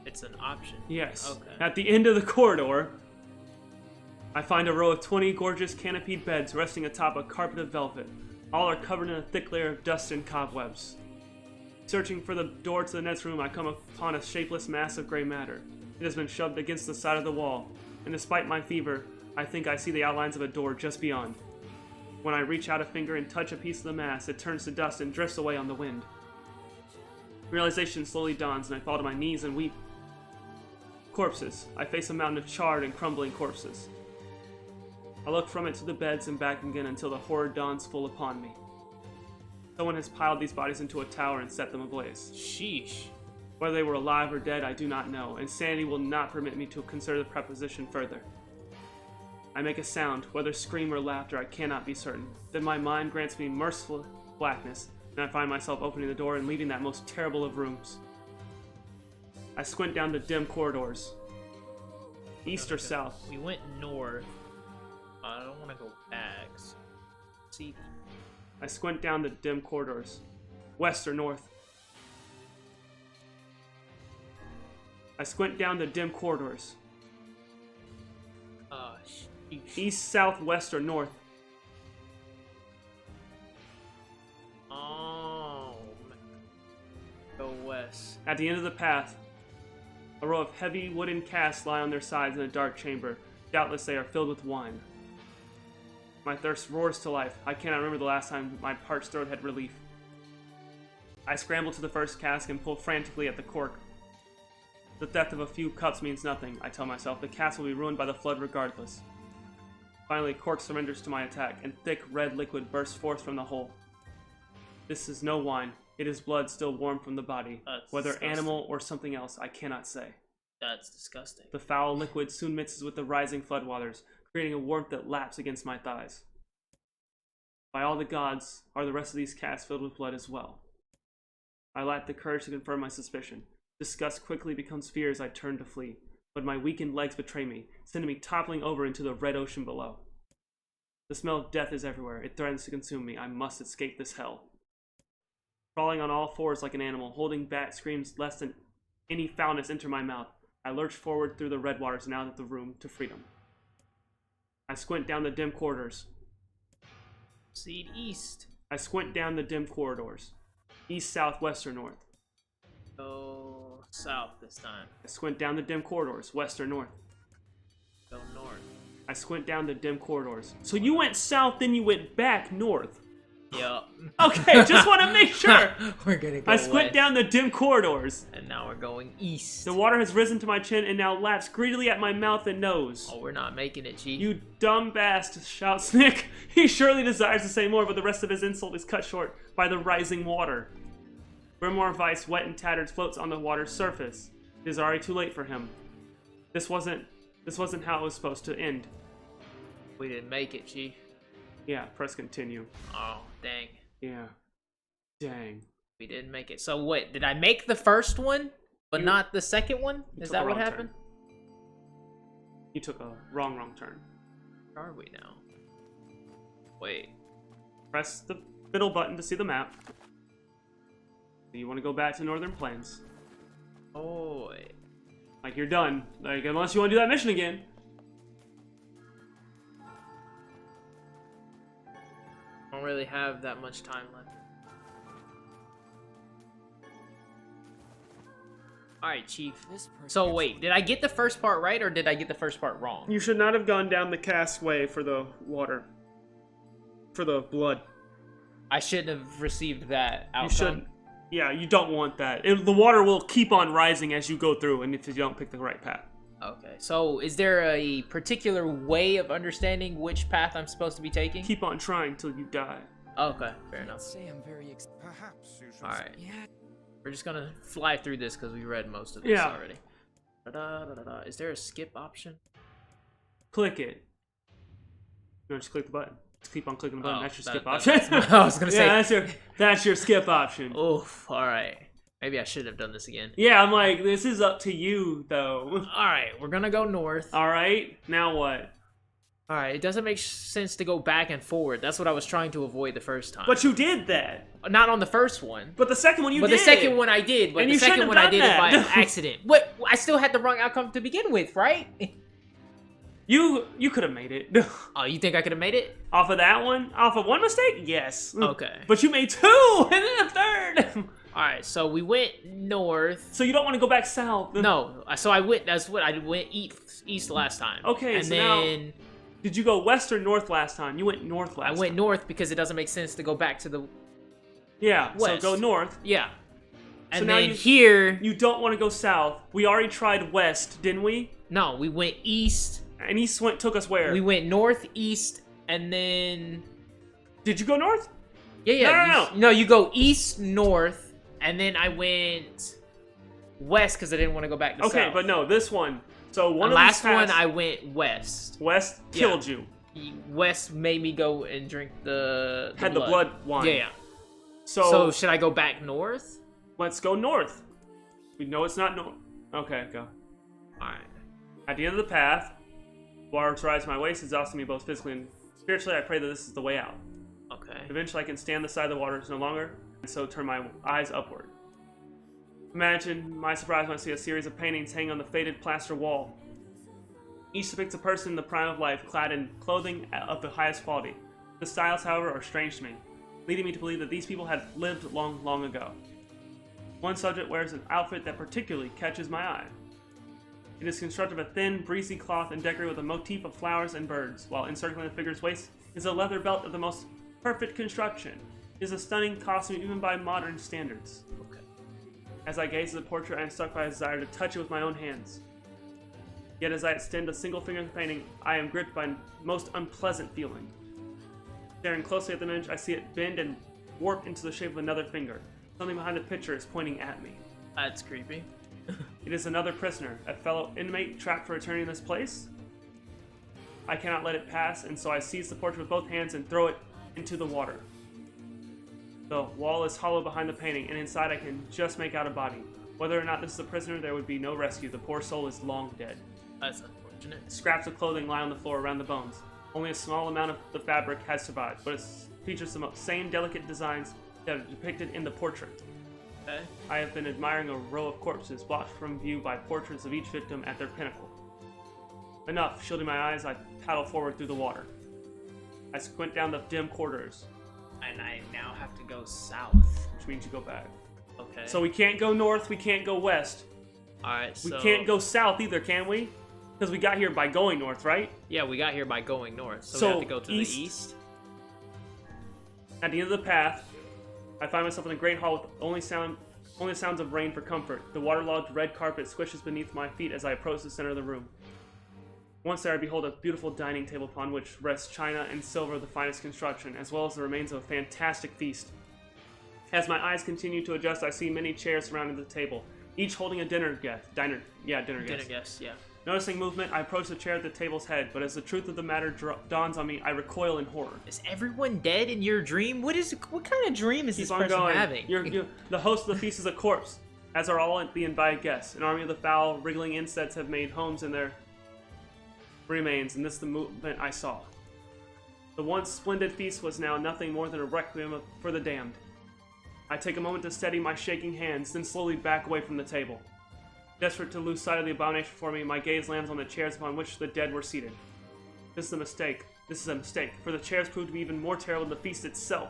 It's an option. Yes. Okay. At the end of the corridor, I find a row of 20 gorgeous canopied beds resting atop a carpet of velvet. All are covered in a thick layer of dust and cobwebs. Searching for the door to the next room, I come upon a shapeless mass of gray matter. It has been shoved against the side of the wall, and despite my fever, I think I see the outlines of a door just beyond. When I reach out a finger and touch a piece of the mass, it turns to dust and drifts away on the wind. Realization slowly dawns, and I fall to my knees and weep. Corpses. I face a mountain of charred and crumbling corpses. I look from it to the beds and back again until the horror dawns full upon me. Someone has piled these bodies into a tower and set them ablaze. Sheesh. Whether they were alive or dead, I do not know, and sanity will not permit me to consider the proposition further. I make a sound, whether scream or laughter, I cannot be certain. Then my mind grants me merciful blackness, and I find myself opening the door and leaving that most terrible of rooms. I squint down the dim corridors. East or south? We went north. I don't want to go back. See. I squint down the dim corridors. West or north? I squint down the dim corridors. Sheesh. East, south, west, or north? Go west. At the end of the path, a row of heavy wooden casks lie on their sides in a dark chamber. Doubtless they are filled with wine. My thirst roars to life. I cannot remember the last time my parched throat had relief. I scramble to the first cask and pull frantically at the cork. The death of a few cups means nothing, I tell myself. The cast will be ruined by the flood regardless. Finally, cork surrenders to my attack, and thick red liquid bursts forth from the hole. This is no wine. It is blood still warm from the body. That's Whether disgusting. animal or something else, I cannot say. That's disgusting. The foul liquid soon mixes with the rising floodwaters, creating a warmth that laps against my thighs. By all the gods, are the rest of these casks filled with blood as well? I lack the courage to confirm my suspicion. Disgust quickly becomes fear as I turn to flee, but my weakened legs betray me, sending me toppling over into the red ocean below. The smell of death is everywhere. It threatens to consume me. I must escape this hell. Crawling on all fours like an animal, holding back screams less than any foulness enter my mouth, I lurch forward through the red waters and out of the room to freedom. I squint down the dim corridors. Proceed east. I squint down the dim corridors. East, south, west, or north. Go south this time. I squint down the dim corridors. West or north. Go north. I squint down the dim corridors. So you went south, then you went back north. Yup. Okay, just want to make sure. We're gonna go I squint west, down the dim corridors. and now we're going east. The water has risen to my chin and now laps greedily at my mouth and nose. Oh, we're not making it, Chief. You dumb bast, shouts Nick. He surely desires to say more, but the rest of his insult is cut short by the rising water. Grimoire of ice, wet and tattered, floats on the water's surface. It is already too late for him. This wasn't how it was supposed to end. We didn't make it, Chief. Yeah, press continue. Oh, dang. Yeah. Dang. We didn't make it. So what, did I make the first one, but not the second one? Is took that a what wrong happened? You took a wrong turn. Where are we now? Wait. Press the middle button to see the map. Do you want to go back to Northern Plains? Oh, wait. Like, you're done. Like, unless you want to do that mission again. I don't really have that much time left. Alright, Chief. This person So wait, did I get the first part right, or did I get the first part wrong? You should not have gone down the cask way for the water. For the blood. I shouldn't have received that outcome. You shouldn't. Yeah, you don't want that. The water will keep on rising as you go through, and if you don't pick the right path. Okay, so is there a particular way of understanding which path I'm supposed to be taking? Keep on trying till you die. Okay, fair I'd enough. say I'm very Perhaps you should. Alright, Yeah, we're just gonna fly through this because we read most of this Yeah. already. Da-da-da-da-da. Is there a skip option? Click it. No, just click the button. Just keep on clicking the button. Oh, That's your that- skip that- option. I was gonna say. Yeah, that's your skip option. Oof, alright. Maybe I should have done this again. Yeah, I'm like, this is up to you, though. Alright, we're gonna go north. Alright, now what? Alright, it doesn't make sense to go back and forward. That's what I was trying to avoid the first time. But you did that. Not on the first one. But the second one you But did. the second one I did. But And the you shouldn't second one I have did done it by that. accident. What? I still had the wrong outcome to begin with, right? You could have made it. Oh, you think I could have made it? Off of that one? Off of one mistake? Yes. Okay. But you made two, and then a third. Alright, so we went north. So you don't want to go back south. No, so I went, that's what I went east last time. Okay, and so then Did you go west or north last time? You went north last I time. went north because it doesn't make sense to go back to the, Yeah, west. so go north. yeah. And now then you- here, You don't want to go south. We already tried west, didn't we? no, we went east, And east took us where? we went northeast, and then, Did you go north? yeah, No. you go east, north, and then I went west because I didn't want to go back to Okay, south. but no, this one. So one The of last these one, paths, I went west. west killed you. West made me go and drink the Had the blood wine. Yeah, yeah. So, So should I go back north? let's go north. We know it's not north. Okay, go. Alright. At the end of the path, waters rise to my waist, exhausting me both physically and spiritually. I pray that this is the way out. Okay. Eventually, I can stand the side of the waters no longer, and so turn my eyes upward. Imagine my surprise when I see a series of paintings hanging on the faded plaster wall. Each depicts a person in the prime of life, clad in clothing of the highest quality. The styles, however, are strange to me, leading me to believe that these people had lived long, long ago. One subject wears an outfit that particularly catches my eye. It is constructed of a thin, breezy cloth and decorated with a motif of flowers and birds, while encircling the figure's waist is a leather belt of the most perfect construction. It is a stunning costume even by modern standards. Okay. As I gaze at the portrait, I am struck by a desire to touch it with my own hands. Yet as I extend a single finger in the painting, I am gripped by a most unpleasant feeling. Staring closely at the image, I see it bend and warp into the shape of another finger. Something behind the picture is pointing at me. That's creepy. It is another prisoner, a fellow inmate trapped for returning to this place. I cannot let it pass, and so I seize the portrait with both hands and throw it into the water. The wall is hollow behind the painting, and inside I can just make out a body. Whether or not this is a prisoner, there would be no rescue. The poor soul is long dead. That's unfortunate. Scraps of clothing lie on the floor around the bones. Only a small amount of the fabric has survived, but it features the same delicate designs that are depicted in the portrait. Okay. I have been admiring a row of corpses blocked from view by portraits of each victim at their pinnacle. Enough, shielding my eyes, I paddle forward through the water. I squint down the dim corridors. And I now have to go south. Which means you go back. Okay. So we can't go north, we can't go west. Alright, so... We can't go south either, can we? Because we got here by going north, right? Yeah, we got here by going north, so we have to go to the east. At the end of the path, I find myself in a great hall with only sounds of rain for comfort. The waterlogged red carpet squishes beneath my feet as I approach the center of the room. Once there, I behold a beautiful dining table upon which rests china and silver of the finest construction, as well as the remains of a fantastic feast. As my eyes continue to adjust, I see many chairs surrounding the table, each holding a dinner guest. Dinner guest, yeah. Noticing movement, I approach the chair at the table's head, but as the truth of the matter dawns on me, I recoil in horror. Is everyone dead in your dream? What kind of dream is this person having? The host of the feast is a corpse, as are all the invited guests. An army of the foul, wriggling insects have made homes in their remains, and this is the movement I saw. The once splendid feast was now nothing more than a requiem for the damned. I take a moment to steady my shaking hands, then slowly back away from the table. Desperate to lose sight of the abomination before me, my gaze lands on the chairs upon which the dead were seated. This is a mistake, for the chairs proved to be even more terrible than the feast itself.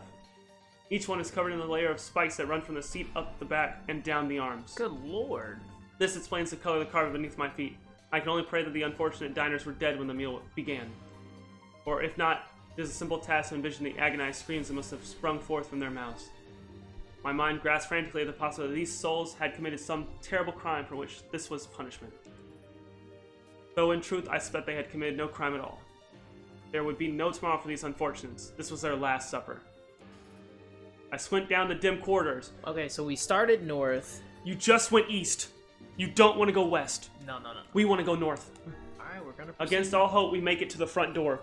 Each one is covered in a layer of spikes that run from the seat up the back and down the arms. Good lord. This explains the color of the carpet beneath my feet. I can only pray that the unfortunate diners were dead when the meal began. Or if not, it is a simple task to envision the agonized screams that must have sprung forth from their mouths. My mind grasped frantically at the possibility that these souls had committed some terrible crime for which this was punishment. Though in truth I suspect they had committed no crime at all. There would be no tomorrow for these unfortunates. This was their last supper. I squint down the dim corridors. Okay, so we started north. You just went east. You don't want to go west. No. We want to go north. Alright, we're gonna proceed. Against all hope, we make it to the front door.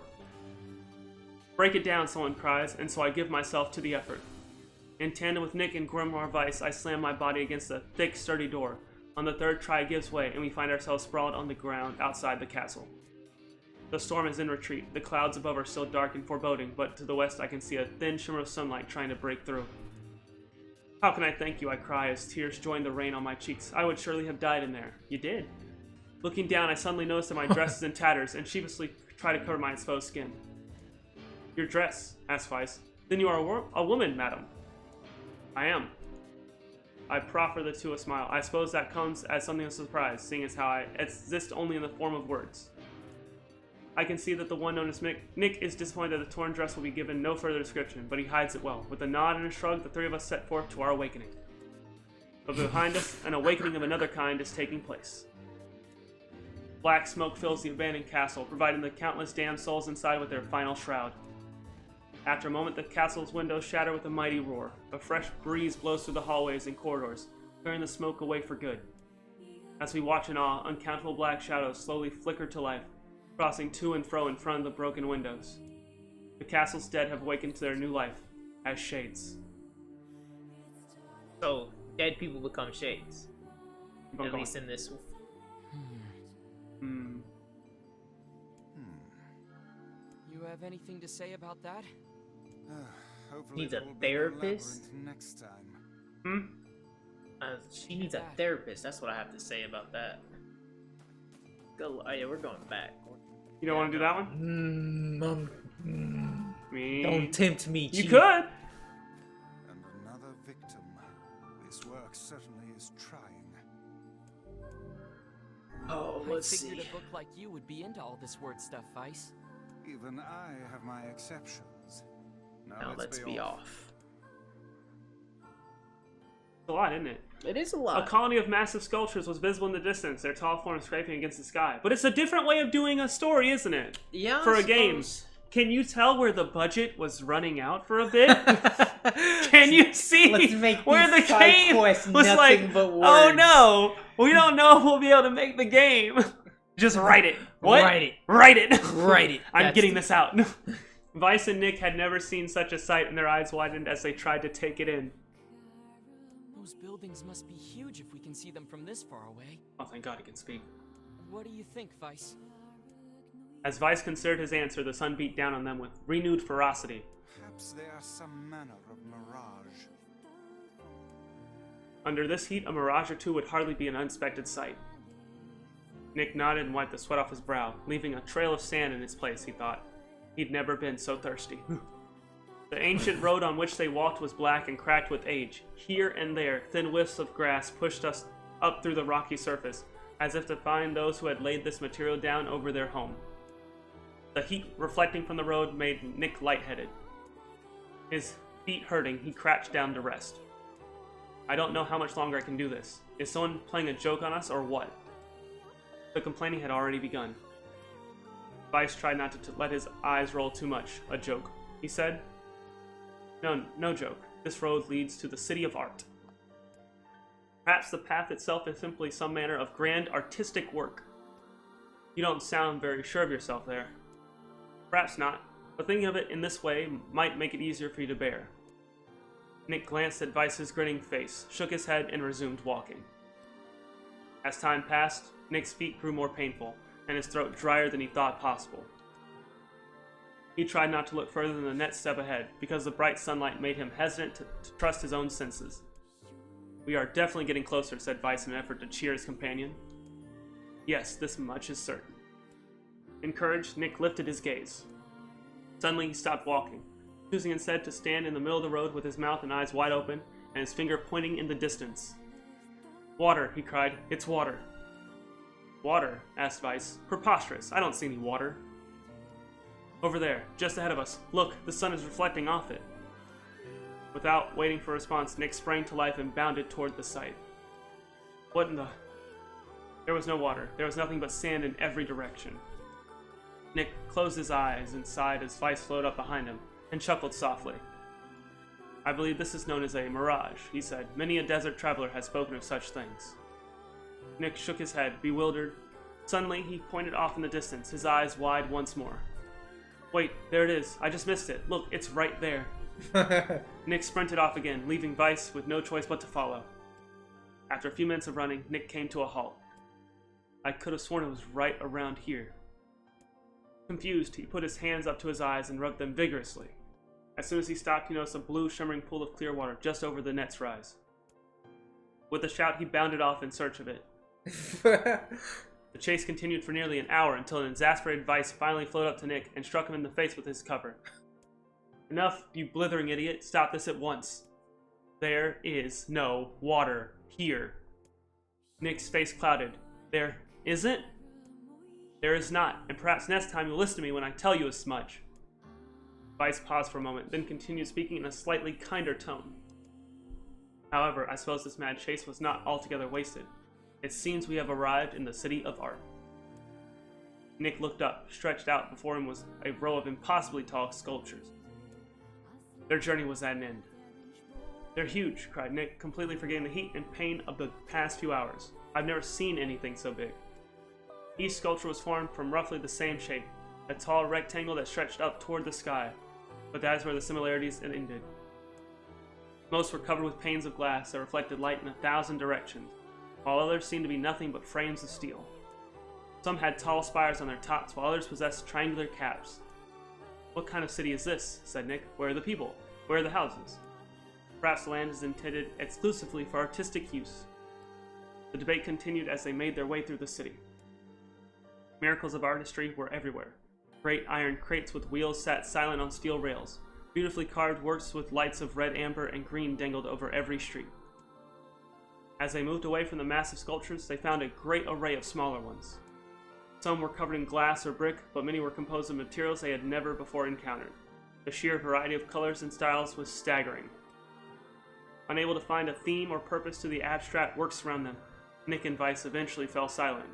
Break it down, someone cries, and so I give myself to the effort. In tandem with Nick and Grimoire Weiss, I slam my body against the thick, sturdy door. On the third try, it gives way, and we find ourselves sprawled on the ground outside the castle. The storm is in retreat. The clouds above are still dark and foreboding, but to the west I can see a thin shimmer of sunlight trying to break through. How can I thank you, I cry as tears join the rain on my cheeks. I would surely have died in there. You did. Looking down, I suddenly notice that my dress is in tatters, and sheepishly try to cover my exposed skin. Your dress? Asks Weiss. Then you are a woman, madam. I am. I proffer the two a smile. I suppose that comes as something of a surprise, seeing as how I exist only in the form of words. I can see that the one known as Nick is disappointed that the torn dress will be given no further description, but he hides it well. With a nod and a shrug, the three of us set forth to our awakening. But behind us, an awakening of another kind is taking place. Black smoke fills the abandoned castle, providing the countless damned souls inside with their final shroud. After a moment, the castle's windows shatter with a mighty roar. A fresh breeze blows through the hallways and corridors, clearing the smoke away for good. As we watch in awe, uncountable black shadows slowly flicker to life, crossing to and fro in front of the broken windows. The castle's dead have awakened to their new life, as shades. So, dead people become shades. At least in this one. You have anything to say about that? Hopefully Needs a there will be no therapist? labyrinth next time. She needs a therapist. That's what I have to say about that. Go. Oh yeah, we're going back. You don't want to do that one? Don't tempt me, You Chief. could! And another victim. This work certainly is trying. Oh, let's I see. figured a book like you would be into all this word stuff, Weiss. Even I have my exceptions. Now let's be off. It's a lot, isn't it? It is a A lot. colony of massive sculptures was visible in the distance, their tall forms scraping against the sky. But it's a different way of doing a story, isn't it? Yeah, For I a game. suppose. Can you tell where the budget was running out for a bit? Can you see Let's make where these the side game quests was nothing like, but oh words." no, we don't know if we'll be able to make the game. Just write it. What? Write it. Write it. Write it. I'm That's getting the- this out. Vice and Nick had never seen such a sight, and their eyes widened as they tried to take it in. Those buildings must be huge if we can see them from this far away. Oh, thank God he can speak. What do you think, Vice? As Vice considered his answer, the sun beat down on them with renewed ferocity. Perhaps they are some manner of mirage. Under this heat, a mirage or two would hardly be an unexpected sight. Nick nodded and wiped the sweat off his brow, leaving a trail of sand in its place, he thought. He'd never been so thirsty. The ancient road on which they walked was black and cracked with age. Here and there, thin wisps of grass pushed us up through the rocky surface, as if to find those who had laid this material down over their home. The heat reflecting from the road made Nick lightheaded. His feet hurting, he crouched down to rest. I don't know how much longer I can do this. Is someone playing a joke on us, or what? The complaining had already begun. Vice tried not to let his eyes roll too much. A joke, he said. No joke. This road leads to the city of art. Perhaps the path itself is simply some manner of grand artistic work. You don't sound very sure of yourself there. Perhaps not, but thinking of it in this way might make it easier for you to bear. Nick glanced at Vice's grinning face, shook his head, and resumed walking. As time passed, Nick's feet grew more painful, and his throat drier than he thought possible. He tried not to look further than the next step ahead, because the bright sunlight made him hesitant to trust his own senses. We are definitely getting closer, said Vice in an effort to cheer his companion. Yes, this much is certain. Encouraged, Nick lifted his gaze. Suddenly he stopped walking, choosing instead to stand in the middle of the road with his mouth and eyes wide open, and his finger pointing in the distance. Water, he cried. It's water. Water? Asked Vice. Preposterous. I don't see any water. Over there, just ahead of us. Look, the sun is reflecting off it. Without waiting for a response, Nick sprang to life and bounded toward the sight. What in the... There was no water. There was nothing but sand in every direction. Nick closed his eyes and sighed as Vice flowed up behind him, and chuckled softly. I believe this is known as a mirage, he said. Many a desert traveler has spoken of such things. Nick shook his head, bewildered. Suddenly, he pointed off in the distance, his eyes wide once more. Wait, there it is. I just missed it. Look, it's right there. Nick sprinted off again, leaving Vice with no choice but to follow. After a few minutes of running, Nick came to a halt. I could have sworn it was right around here. Confused, he put his hands up to his eyes and rubbed them vigorously. As soon as he stopped, he noticed a blue, shimmering pool of clear water just over the net's rise. With a shout, he bounded off in search of it. The chase continued for nearly an hour until an exasperated Vice finally floated up to Nick and struck him in the face with his cover. Enough, you blithering idiot. Stop this at once. There is no water here. Nick's face clouded. There isn't? There is not, and perhaps next time you'll listen to me when I tell you as much. Vice paused for a moment, then continued speaking in a slightly kinder tone. However, I suppose this mad chase was not altogether wasted. It seems we have arrived in the city of art. Nick looked up. Stretched out before him was a row of impossibly tall sculptures. Their journey was at an end. They're huge, cried Nick, completely forgetting the heat and pain of the past few hours. I've never seen anything so big. Each sculpture was formed from roughly the same shape, a tall rectangle that stretched up toward the sky, but that is where the similarities ended. Most were covered with panes of glass that reflected light in 1,000 directions, while others seemed to be nothing but frames of steel. Some had tall spires on their tops, while others possessed triangular caps. What kind of city is this? Said Nick. Where are the people? Where are the houses? Perhaps the land is intended exclusively for artistic use. The debate continued as they made their way through the city. Miracles of artistry were everywhere. Great iron crates with wheels sat silent on steel rails. Beautifully carved works with lights of red, amber, and green dangled over every street. As they moved away from the massive sculptures, they found a great array of smaller ones. Some were covered in glass or brick, but many were composed of materials they had never before encountered. The sheer variety of colors and styles was staggering. Unable to find a theme or purpose to the abstract works around them, Nick and Vice eventually fell silent.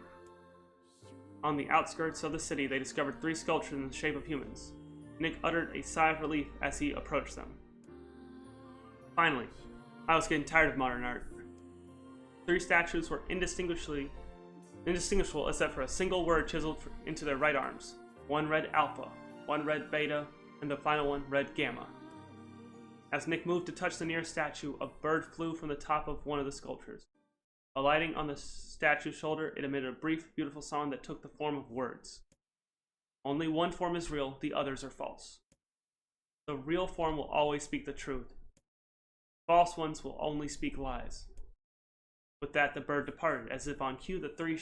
On the outskirts of the city, they discovered 3 sculptures in the shape of humans. Nick uttered a sigh of relief as he approached them. Finally, I was getting tired of modern art. 3 statues were indistinguishable except for a single word chiseled into their right arms. One read Alpha, one read Beta, and the final one read Gamma. As Nick moved to touch the nearest statue, a bird flew from the top of one of the sculptures. Alighting on the statue's shoulder, it emitted a brief, beautiful song that took the form of words. Only one form is real, the others are false. The real form will always speak the truth. False ones will only speak lies. With that, the bird departed. As if on cue, the 3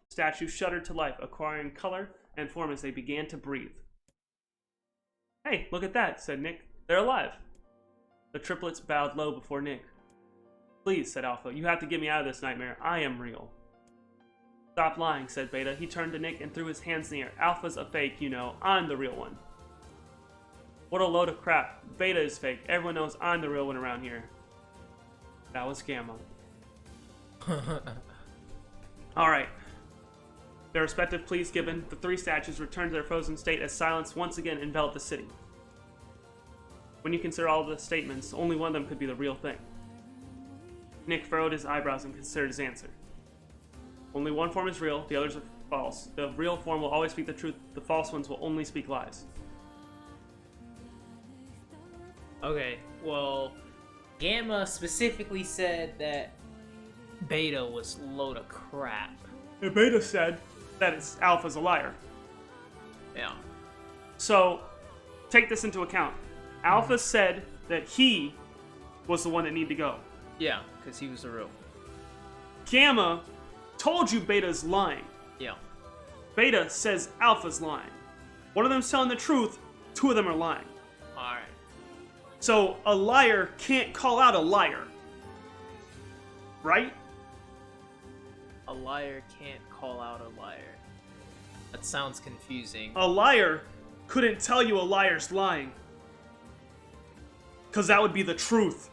statues shuddered to life, acquiring color and form as they began to breathe. "Hey, look at that," said Nick. "They're alive." The triplets bowed low before Nick. "Please," said Alpha, "you have to get me out of this nightmare. I am real." "Stop lying," said Beta. He turned to Nick and threw his hands in the air. "Alpha's a fake, you know. I'm the real one." "What a load of crap. Beta is fake. Everyone knows I'm the real one around here." That was Gamma. Alright. Their respective pleas given, the 3 statues returned to their frozen state as silence once again enveloped the city. When you consider all of the statements, only one of them could be the real thing. Nick furrowed his eyebrows and considered his answer. Only one form is real, the others are false. The real form will always speak the truth, the false ones will only speak lies. Okay, well, Gamma specifically said that Beta was a load of crap. And Beta said that Alpha's a liar. Yeah. So, take this into account. Alpha said that he was the one that needed to go. Yeah, because he was the real one. Gamma told you Beta's lying. Yeah. Beta says Alpha's lying. One of them's telling the truth, 2 of them are lying. Alright. So, a liar can't call out a liar. Right? A liar can't call out a liar. That sounds confusing. A liar couldn't tell you a liar's lying. Because that would be the truth.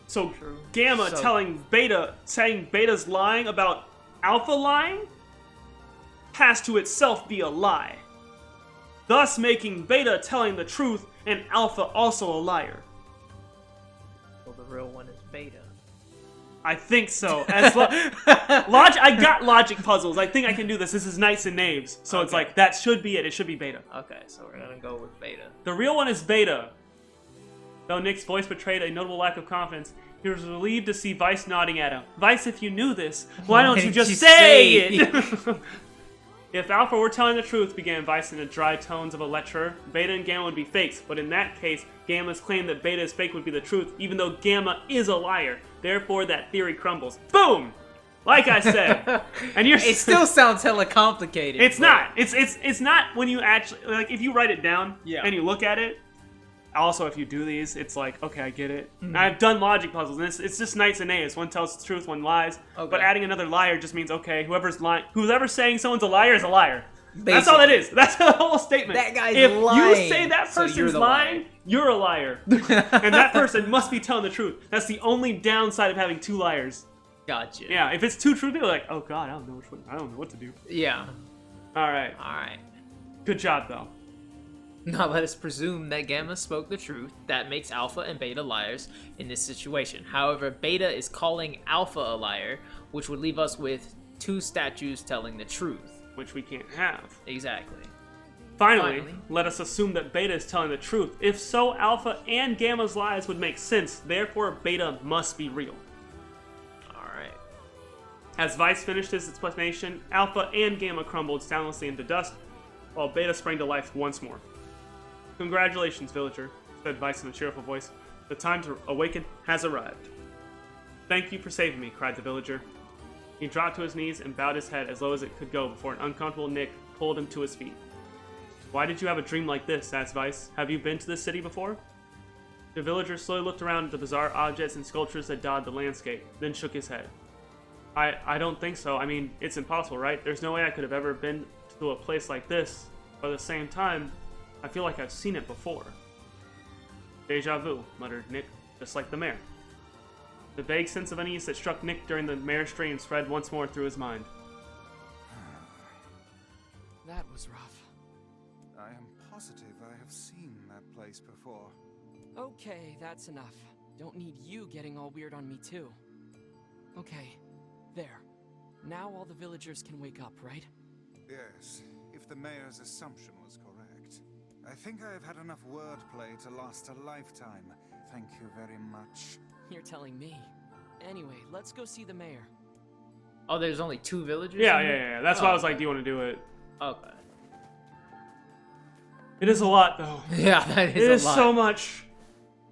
So, True. Gamma saying Beta's lying about Alpha lying has to itself be a lie. Thus making Beta telling the truth and Alpha also a liar. Well, the real one is Beta. I think so. As I got logic puzzles. I think I can do this. This is Knights and Knaves. So it's like, that should be it. It should be Beta. Okay, so we're gonna go with Beta. The real one is Beta. Though Nick's voice betrayed a notable lack of confidence, he was relieved to see Vice nodding at him. Vice, if you knew this, why don't you just say it? If Alpha were telling the truth, began Vice in the dry tones of a lecturer, Beta and Gamma would be fakes, but in that case, Gamma's claim that Beta is fake would be the truth, even though Gamma is a liar. Therefore, that theory crumbles. Boom! Like I said. And you're It still sounds hella complicated. It's but... not. It's not when you actually, like, if you write it down and you look at it. Also, if you do these, it's like, okay, I get it. Mm-hmm. I've done logic puzzles, and it's just Knights and Knaves. One tells the truth, one lies. Okay. But adding another liar just means, okay, whoever's saying someone's a liar is a liar. Basically. That's all it is. That's the whole statement. That guy's if lying. If you say that person's lying, you're a liar. And that person must be telling the truth. That's the only downside of having 2 liars. Gotcha. Yeah, if it's 2 true people, like, oh god, I don't know what to do. Yeah. Alright. Good job, though. Now let us presume that Gamma spoke the truth. That makes Alpha and Beta liars in this situation. However, Beta is calling Alpha a liar, which would leave us with 2 statues telling the truth. Which we can't have. Exactly. Finally, let us assume that Beta is telling the truth. If so, Alpha and Gamma's lies would make sense. Therefore, Beta must be real. Alright. As Vice finished his explanation, Alpha and Gamma crumbled soundlessly into dust, while Beta sprang to life once more. Congratulations, villager, said Vice in a cheerful voice. The time to awaken has arrived. Thank you for saving me, cried the villager. He dropped to his knees and bowed his head as low as it could go before an uncomfortable Nick pulled him to his feet. Why did you have a dream like this? Asked Vice. Have you been to this city before? The villager slowly looked around at the bizarre objects and sculptures that dotted the landscape, then shook his head. I don't think so. I mean, it's impossible, right? There's no way I could have ever been to a place like this, but at the same time, I feel like I've seen it before. Deja vu, muttered Nick, just like the mayor. The vague sense of unease that struck Nick during the mayor's dream spread once more through his mind. That was rough. I am positive I have seen that place before. Okay, that's enough. Don't need you getting all weird on me too. Okay, there. Now all the villagers can wake up, right? Yes, if the mayor's assumption was correct. I think I have had enough wordplay to last a lifetime. Thank you very much. You're telling me. Anyway, let's go see the mayor. Oh, there's only 2 villagers? Yeah. That's why I was like, do you want to do it? Okay. It is a lot, though. Yeah, that It is is a lot. so much.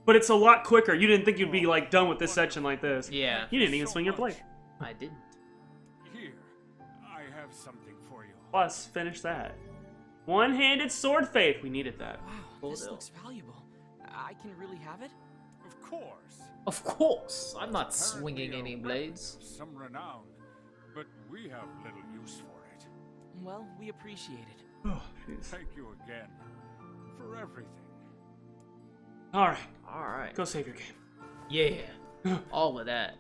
But it's a lot quicker. You didn't think you'd be, like, done with this section like this. Yeah. You didn't even swing your blade. I didn't. Here, I have something for you. Plus, finish that. One-handed sword faith. We needed that. Wow, Cool this deal. looks valuable. I can really have it? Of course. Of course. I'm not Apparently swinging a any weapon blades. of some renown, but we have little use for it. Well, we appreciate it. Oh, jeez. Thank you again for everything. Alright, Alright. go save your game. Yeah. All of that.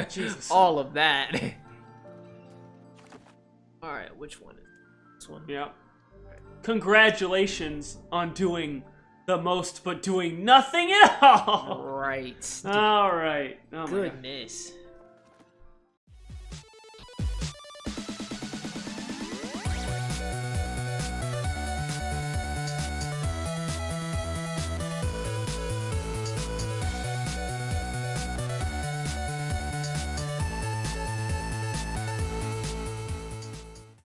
Jesus. All of that. Alright, which one is this one? Yeah. Congratulations on doing the most, but doing nothing at all. Right. Alright. Oh my God. Goodness.